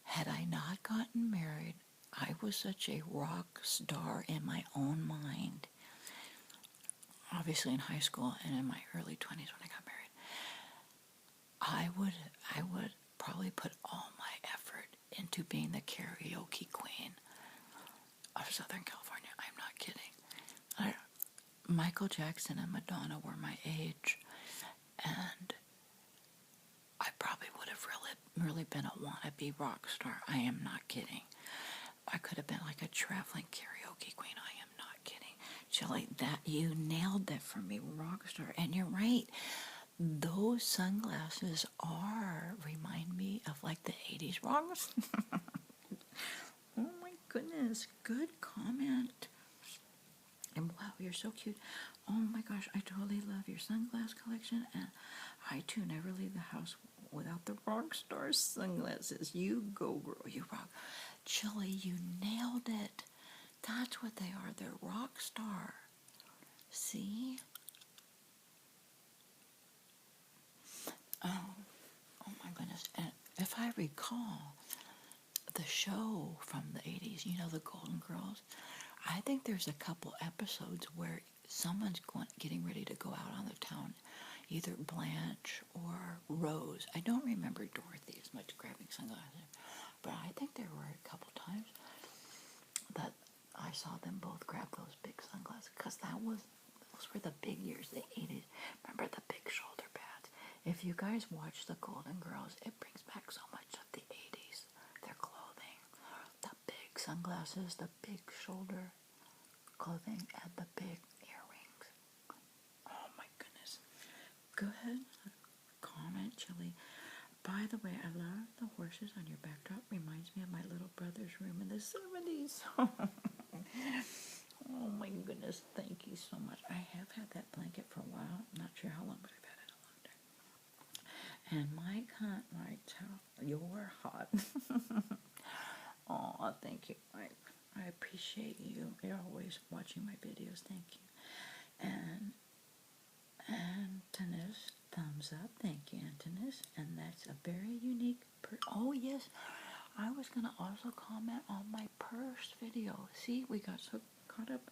had I not gotten married, I was such a rock star in my own mind. Obviously in high school and in my early 20s when I got married. I would probably put all my effort into being the karaoke queen of Southern California. I'm not kidding. Michael Jackson and Madonna were my age, and I probably would have really been a wannabe rock star. I am not kidding. I could have been like a traveling karaoke queen. I am not kidding. Shelley, that you nailed that for me, Rockstar. And you're right. Those sunglasses remind me of like the 80s rocks. Oh my goodness. Good comment. And wow, you're so cute. Oh my gosh, I totally love your sunglass collection. And I too never leave the house without the Rockstar sunglasses. You go, girl. You rock. Chili, you nailed it. That's what they are. They're Rockstar. See? Oh my goodness. And if I recall the show from the 80s, you know, the Golden Girls, I think there's a couple episodes where someone's getting ready to go out on the town, either Blanche or Rose. I don't remember Dorothy as much grabbing sunglasses, but I think there were a couple times that I saw them both grab those big sunglasses, because those were the big years, the 80s. Remember the big shoulder pads? If you guys watch the Golden Girls, it brings back so much of the 80s. Their clothing, the big sunglasses, the big shoulder clothing, and the big earrings. Oh my goodness. Go ahead, comment, Chili. By the way, I love the horses on your backdrop. Reminds me of my little brother's room in the 70s. Oh my goodness, thank you so much. I have had that blanket for a while. I'm not sure how long, but I've had it a long time. And Mike Hunt writes, you're hot. Oh, thank you, Mike. I appreciate you. You're always watching my videos. Thank you. And Antonis, thumbs up. Thank you, Antonis. And that's a very unique oh, yes. I was going to also comment on my purse video. See, we got so caught up.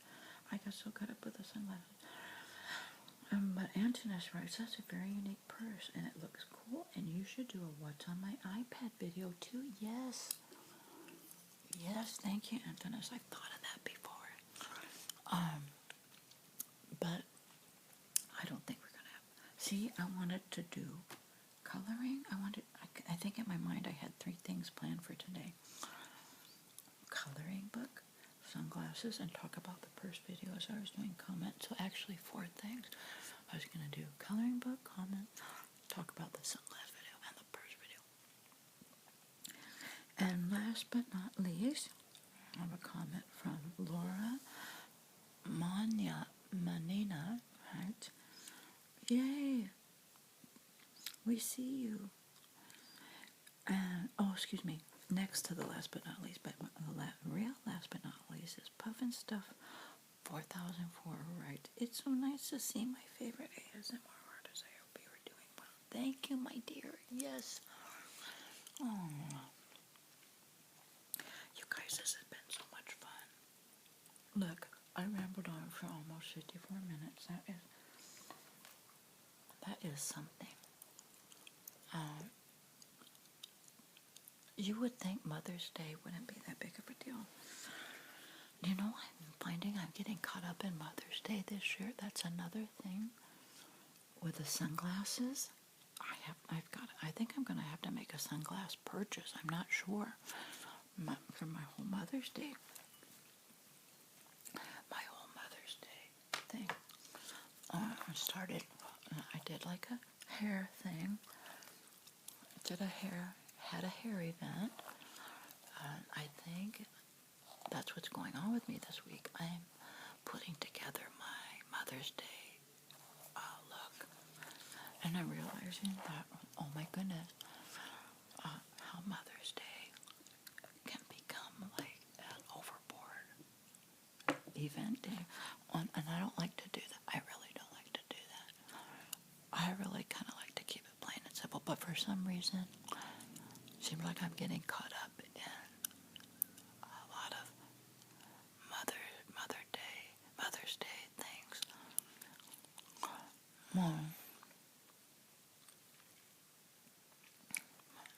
I got so caught up with the sunglasses. But Antonis writes, that's a very unique purse, and it looks cool, and you should do a what's on my iPad video, too. Yes. Yes, thank you, Antonis. I've thought of that before. But I don't think we're going to have... See, I wanted to do coloring. I think in my mind I had 3 things planned for today. Coloring book, sunglasses, and talk about the purse video as I was doing comments. So actually 4 things. I was going to do coloring book, comment, talk about the sunglass video, and the purse video. And last but not least, I have a comment from Laura Manina, right? Yay! We see you. And, oh, excuse me, next to the last but not least, but the real last but not least is Puffin Stuff 4004, right? It's so nice to see my favorite ASMR artist. I hope you are doing well. Thank you, my dear. Yes. Oh. You guys, this has been so much fun. Look, I rambled on for almost 54 minutes. That is something. You would think Mother's Day wouldn't be that big of a deal. You know, I'm finding I'm getting caught up in Mother's Day this year. That's another thing. With the sunglasses, I think I'm going to have to make a sunglass purchase. I'm not sure. For my whole Mother's Day. My whole Mother's Day thing. I did like a hair thing. Had a hair event. I think that's what's going on with me this week. I'm putting together my Mother's Day look. And I'm realizing that, oh my goodness, how Mother's Day can become like an overboard event day. And I don't like to do that. I really don't like to do that. I really kind of like to keep it plain and simple. But for some reason, it seems like I'm getting caught up in a lot of Mother's Day things.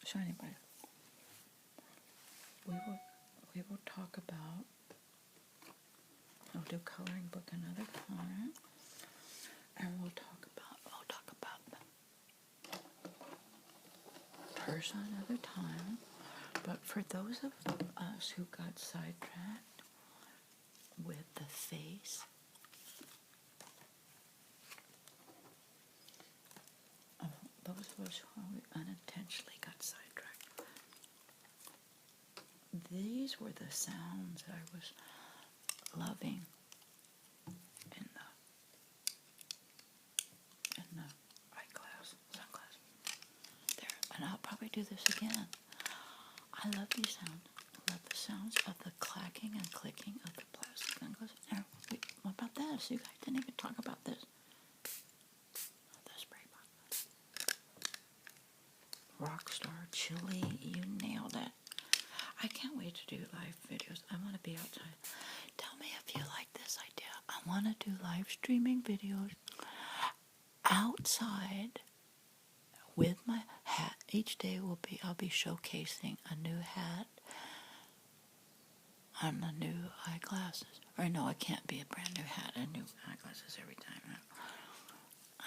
So anyway, we will talk about. I'll do coloring book another time, and we'll talk about the purse another time. But for those of us who got sidetracked with the face eventually got sidetracked. These were the sounds that I was loving in the sunglass. There, and I'll probably do this again. I love these sounds. I love the sounds of the clacking and clicking of the plastic sunglasses. Wait, what about this? You guys didn't even talk about this. The spray bottle. Rockstar, chili, you nailed it. I can't wait to do live videos. I want to be outside. Tell me if you like this idea. I want to do live streaming videos outside with my hat. Each day I'll be showcasing a new hat and the new eyeglasses. Or no, it can't be a brand new hat and new eyeglasses every time.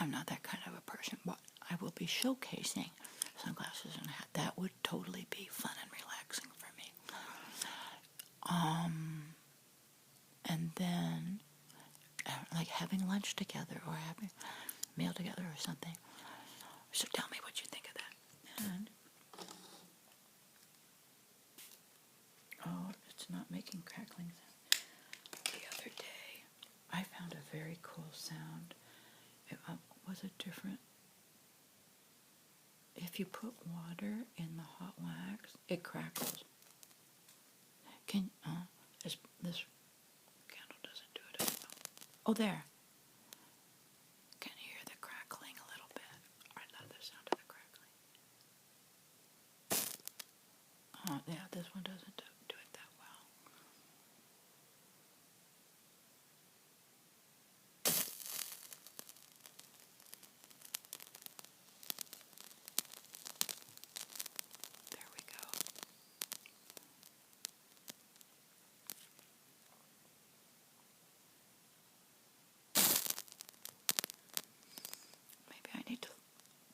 I'm not that kind of a person, but I will be showcasing sunglasses and a hat. That would totally be fun and relaxing for me. And then like having lunch together or having a meal together or something. So tell me what you think of that. And oh, it's not making crackling sound. The other day, I found a very cool sound. It was a different. If you put water in the hot wax, it crackles. This candle doesn't do it as well. Oh, there. Can you hear the crackling a little bit? I love the sound of the crackling. Oh, yeah, this one doesn't do it that well. There we go.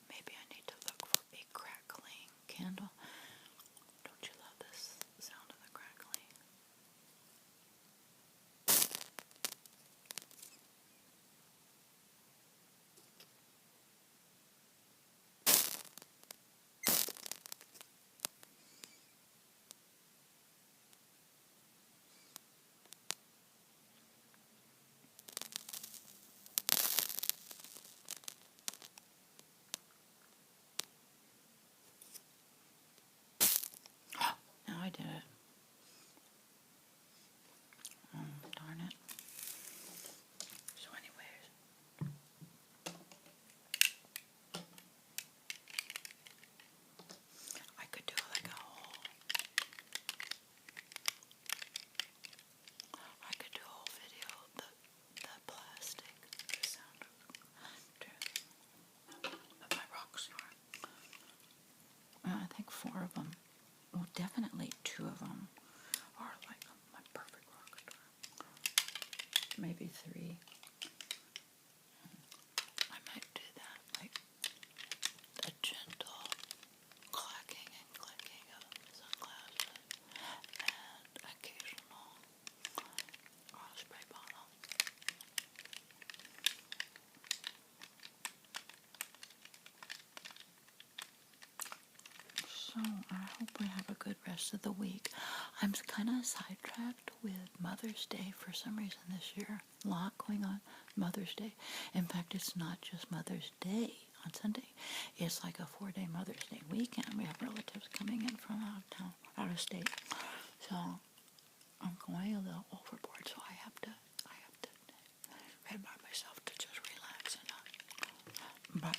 Maybe I need to look for a crackling candle. Don't you love this sound of the crackling? Now I did it. Darn it. So anyways, I could do like a whole video of the plastic, the sound of my rock star. I think 4 of them, well definitely 2 of them are like my perfect rock star. Maybe 3. I might do that, like a gentle clacking and clicking of sunglasses and occasional spray bottle. So I hope we have a good rest of the week. I'm kind of sidetracked with Mother's Day for some reason this year. A lot going on Mother's Day. In fact, it's not just Mother's Day on Sunday. It's like a 4-day Mother's Day weekend. We have relatives coming in from out of town, out of state. So I'm going a little overboard. So I have to remind myself to just relax and not. But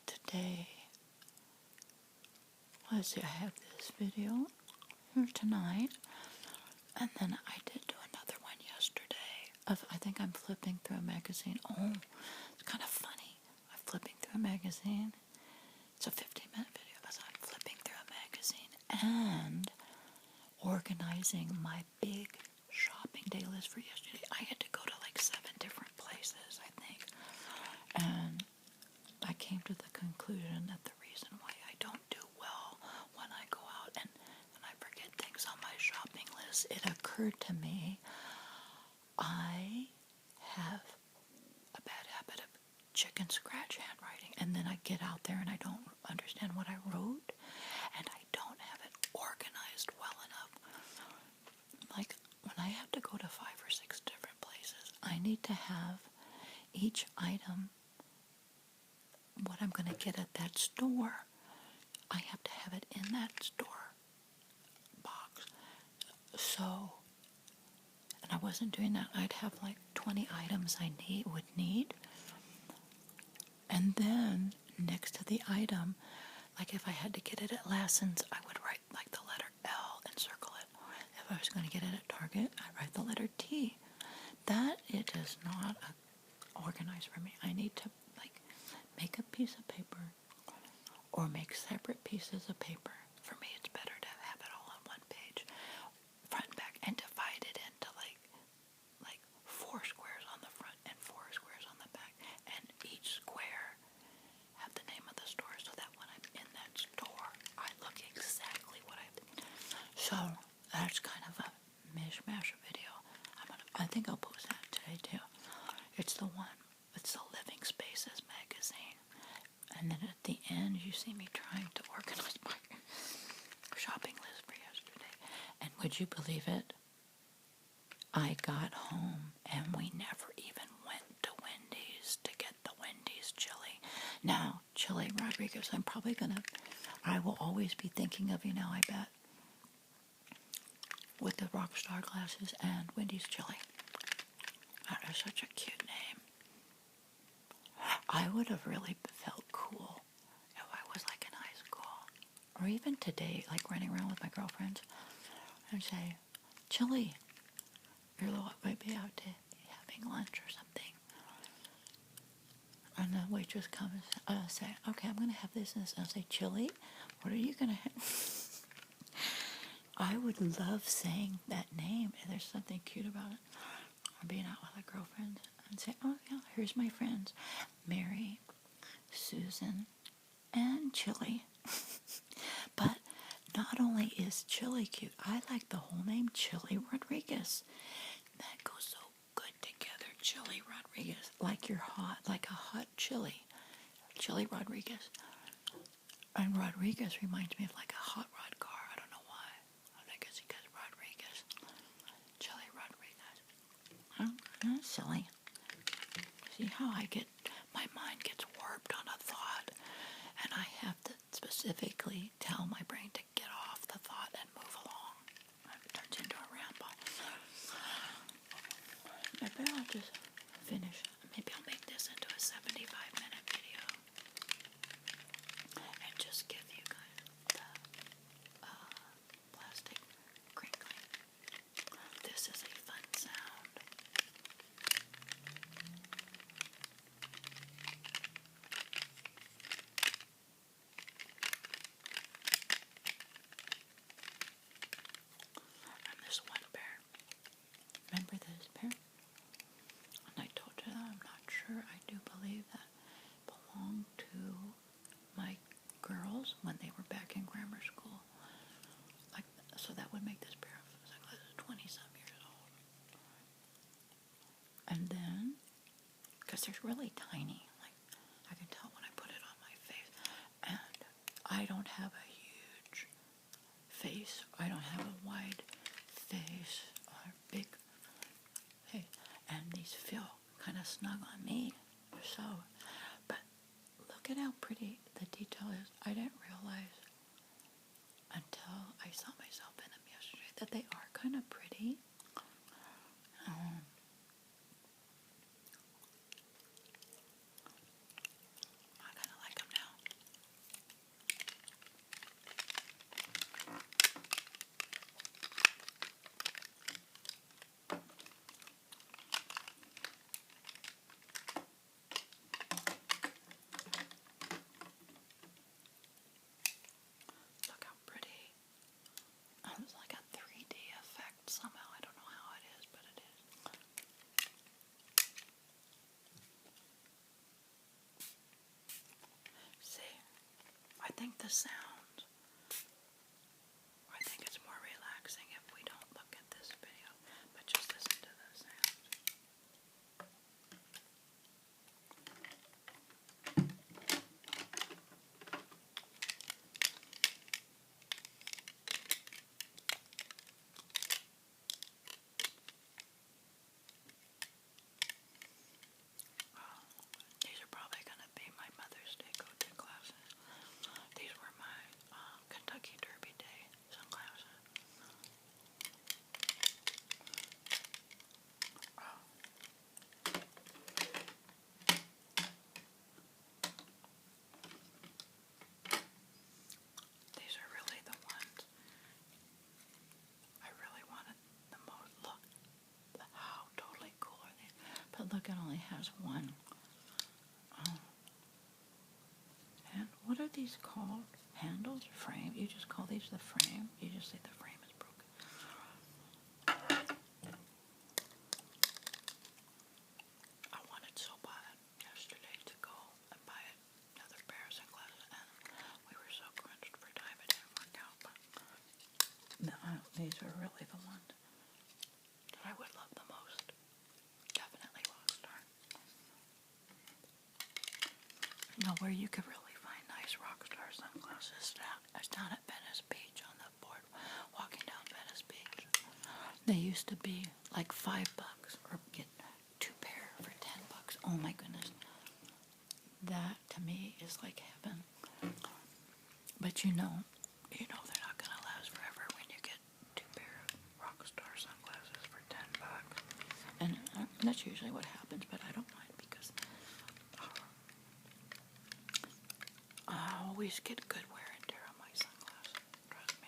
today, let's see, I have this video here tonight, and then I did do another one yesterday. I think I'm flipping through a magazine. Oh, it's kind of funny. I'm flipping through a magazine. It's a 15-minute video as I'm flipping through a magazine and organizing my big shopping day list for yesterday. I had to go to like 7 different places, I think. And I came to the conclusion that the reason why I don't do well when I go out and I forget things on my shopping list, it occurred to me I have a bad habit of chicken scratch handwriting, and then I get out there and I don't understand what I wrote, and I don't have it organized well enough. Like, when I have to go to 5 or 6 different places, I need to have each item, what I'm going to get at that store, I have to have it in that store box. So, and I wasn't doing that. I'd have like 20 items I would need. And then next to the item, like if I had to get it at Lassen's, I would write like the letter L and circle it. If I was going to get it at Target, I'd write the letter T. That it is not organized for me. I need to like make a piece of paper or make separate pieces of paper. For me, it's better to have it all on one page, front and back, and divide it into like 4 squares on the front and 4 squares on the back, and each square have the name of the store, so that when I'm in that store, I look exactly what I've done. So that's kind of a mishmash video. I think I'll post that today too. It's the Living Spaces magazine. And then at the end, you see me trying to organize my shopping list for yesterday. And would you believe it? I got home and we never even went to Wendy's to get the Wendy's chili. Now, Chili Rodriguez, I will always be thinking of you now, I bet. With the Rockstar glasses and Wendy's chili. That is such a cute name. I would have really felt cool if I was like in high school. Or even today, like running around with my girlfriends and say, Chili, you're maybe out to having lunch or something. And the waitress comes and say, okay, I'm going to have this and this. And I'll say, Chili, what are you going to have? I would love saying that name, and there's something cute about it. Or being out with a girlfriend and say, oh yeah, here's my friends, Mary, Susan, and Chili. But not only is Chili cute, I like the whole name Chili Rodriguez. That goes so good together, Chili Rodriguez. Like you're hot, like a hot chili. Chili Rodriguez. And Rodriguez reminds me of like a hot rod car. I don't know why. I think it's because Rodriguez. Chili Rodriguez. That's silly. See how my mind gets warped on a thought, and I have to specifically tell my brain to get off the thought and move along. It turns into a ramble. Maybe I'll just finish. Maybe I'll make this into a 75-minute video and just give you guys the plastic crinkling. This is a fun sound. And this one pair. Remember this pair? And I told you that I'm not sure. I do believe that belonged to my girls when they were back in grammar school. Like, so that would make this pair of sunglasses 20-some years old. And then, because they're really tiny, like I can tell when I put it on my face. And I don't have a huge face. I don't have a wide face or big face. And these feel kind of snug on me. So, but look at how pretty the detail is. I didn't realize until I saw myself in them yesterday that they are kind of pretty. I kind of like them now. Look how pretty. It's like a 3D effect somehow. I don't know how it is, but it is. See, I think the sound, I think it's more relaxing if we don't look at this video, but just listen to the sound. look, it only has one. And what are these called? Handles? Frame? You just call these the frame? You just say the frame is broken. I wanted so bad yesterday to go and buy another pair of sunglasses, and we were so crunched for time it didn't work out. But no, these are really the ones that I would love the most. Definitely Rockstar. You know where you could really find nice Rockstar sunglasses? It's down at Venice Beach on the board, walking down Venice Beach. They used to be like $5, or get 2 pair for $10. Oh my goodness. That to me is like heaven. But you know they're not gonna last forever when you get 2 pair of Rockstar sunglasses for $10. And that's usually what happens, but I don't mind because I always get good wear and tear on my sunglasses. Trust me.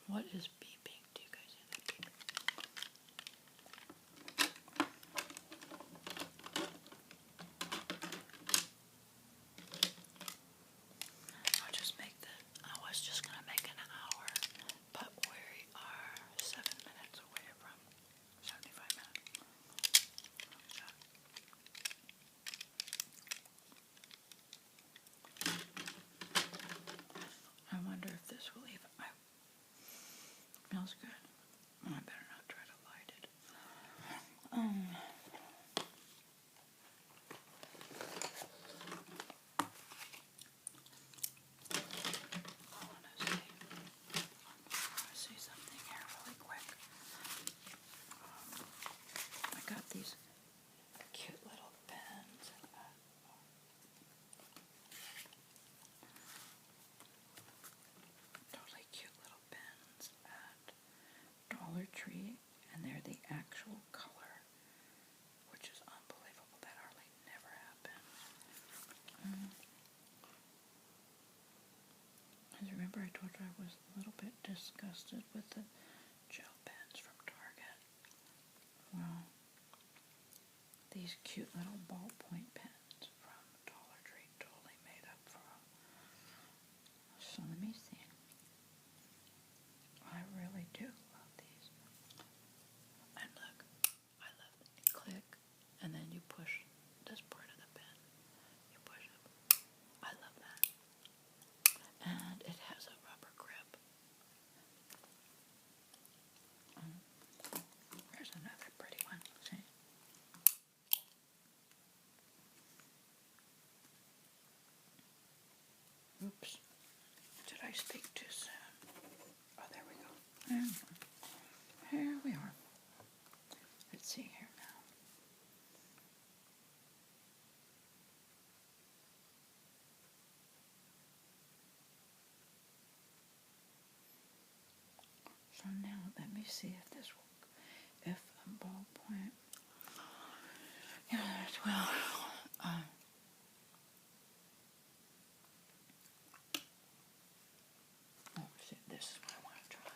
What is beeping? Do you guys hear that beeping? I was just gonna make an hour, but we are 7 minutes away from 75 minutes. I wonder if this will even. Smells good. Oh, I better not try to light it. I wanna see something here really quick. I got these cute little pens. Totally cute little pens at Dollar Tree, and they're the actual color, which is unbelievable. That hardly never happens. Because remember I told you I was a little bit disgusted with the gel pens from Target. Well, these cute little ballpoint pens from Dollar Tree totally made up for them. So let me see. I really do love these. And look, I love it. You click, and then you push this part of the pen. You push it. I love that. And it has a rubber grip. Here's another pretty one. See? Oops. Did I speak too soon? Oh, there we go. Here we are. Let's see here now. So now let me see if this will, if a ballpoint. Yeah, well, oh, see, this is what I want to try.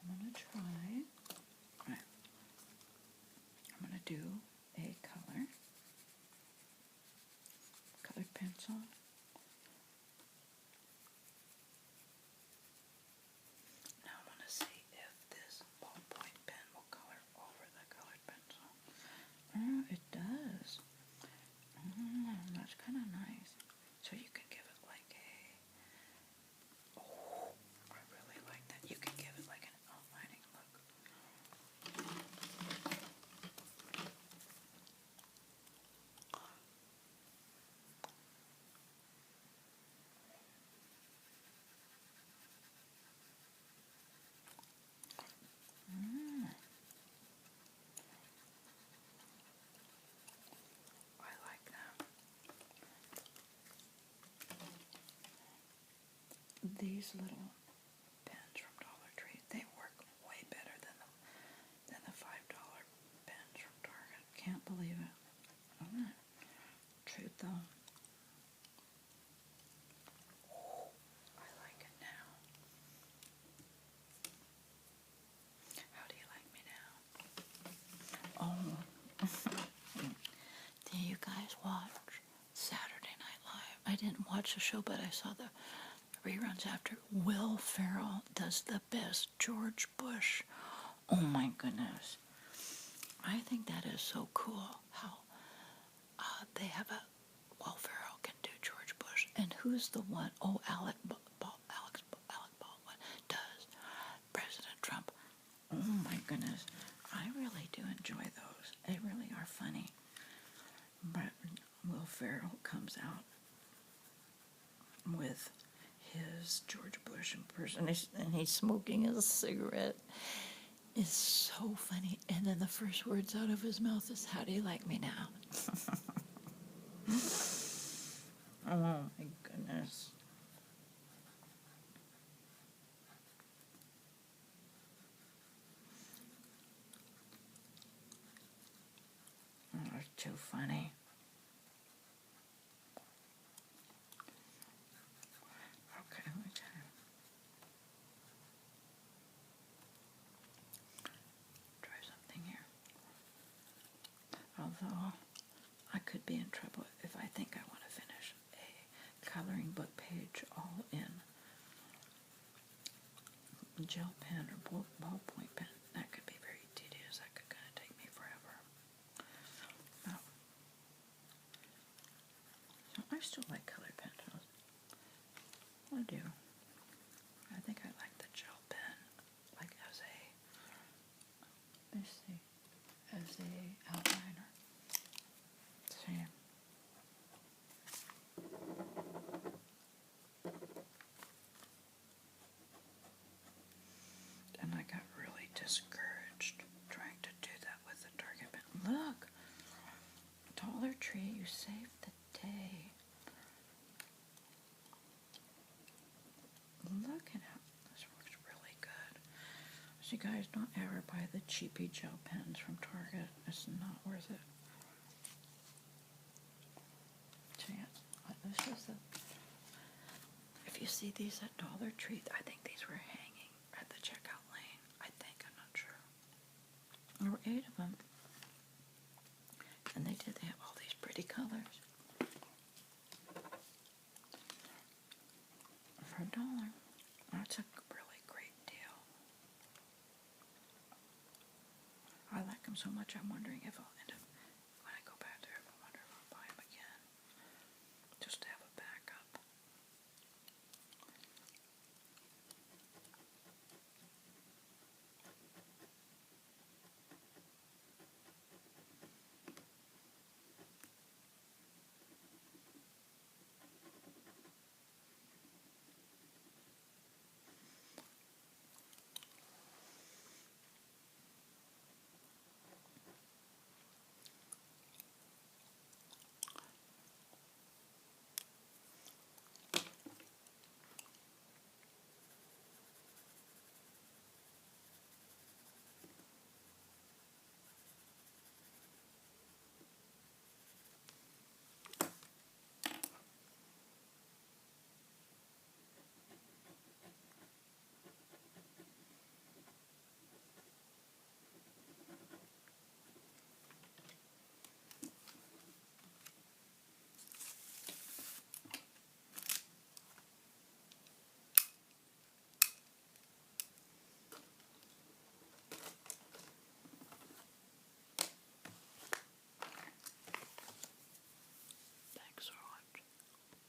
I'm going to try, right, I'm going to do a colored pencil. Now I want to see if this ballpoint pen will color over the colored pencil. Oh, it does. That's kind of nice. So you can give it like a, oh, I really like that. You can give it like an outlining look. I like that. These little pens from Dollar Tree, they work way better than the $5 pens from Target. Can't believe it. Truth though. guys watch Saturday Night Live? I didn't watch the show, but I saw the reruns after. Will Ferrell does the best George Bush. Oh my goodness. I think that is so cool how they have a Will Ferrell can do George Bush. And who's the one? Oh, Alec Baldwin does President Trump. Oh my goodness. I really do enjoy those. They really are funny. But Will Ferrell comes out with his George Bush impersonation, and he's smoking a cigarette. It's so funny. And then the first words out of his mouth is, "How do you like me now?" Oh my goodness. Oh, it's too funny. Okay, let me try something here. Although I could be in trouble if I think I want to finish a coloring book page all in gel pen or ballpoint pen. That could be very tedious. That could kind of take me forever. Oh. So I still like colored pencils. I do. I think I like the gel pen, like as a, let's see, as a outliner. See. And I got really discouraged trying to do that with the Target pen. Look, Dollar Tree, you saved the day. Look at how this works really good. So you guys, don't ever buy the cheapy gel pens from Target. It's not worth it. So yeah, this is the. If you see these at Dollar Tree, I think these were hanging at the checkout lane. I think, I'm not sure. There were 8 of them. And they have all these pretty colors. For $1. That's a really great deal. I like them so much, I'm wondering if I'll end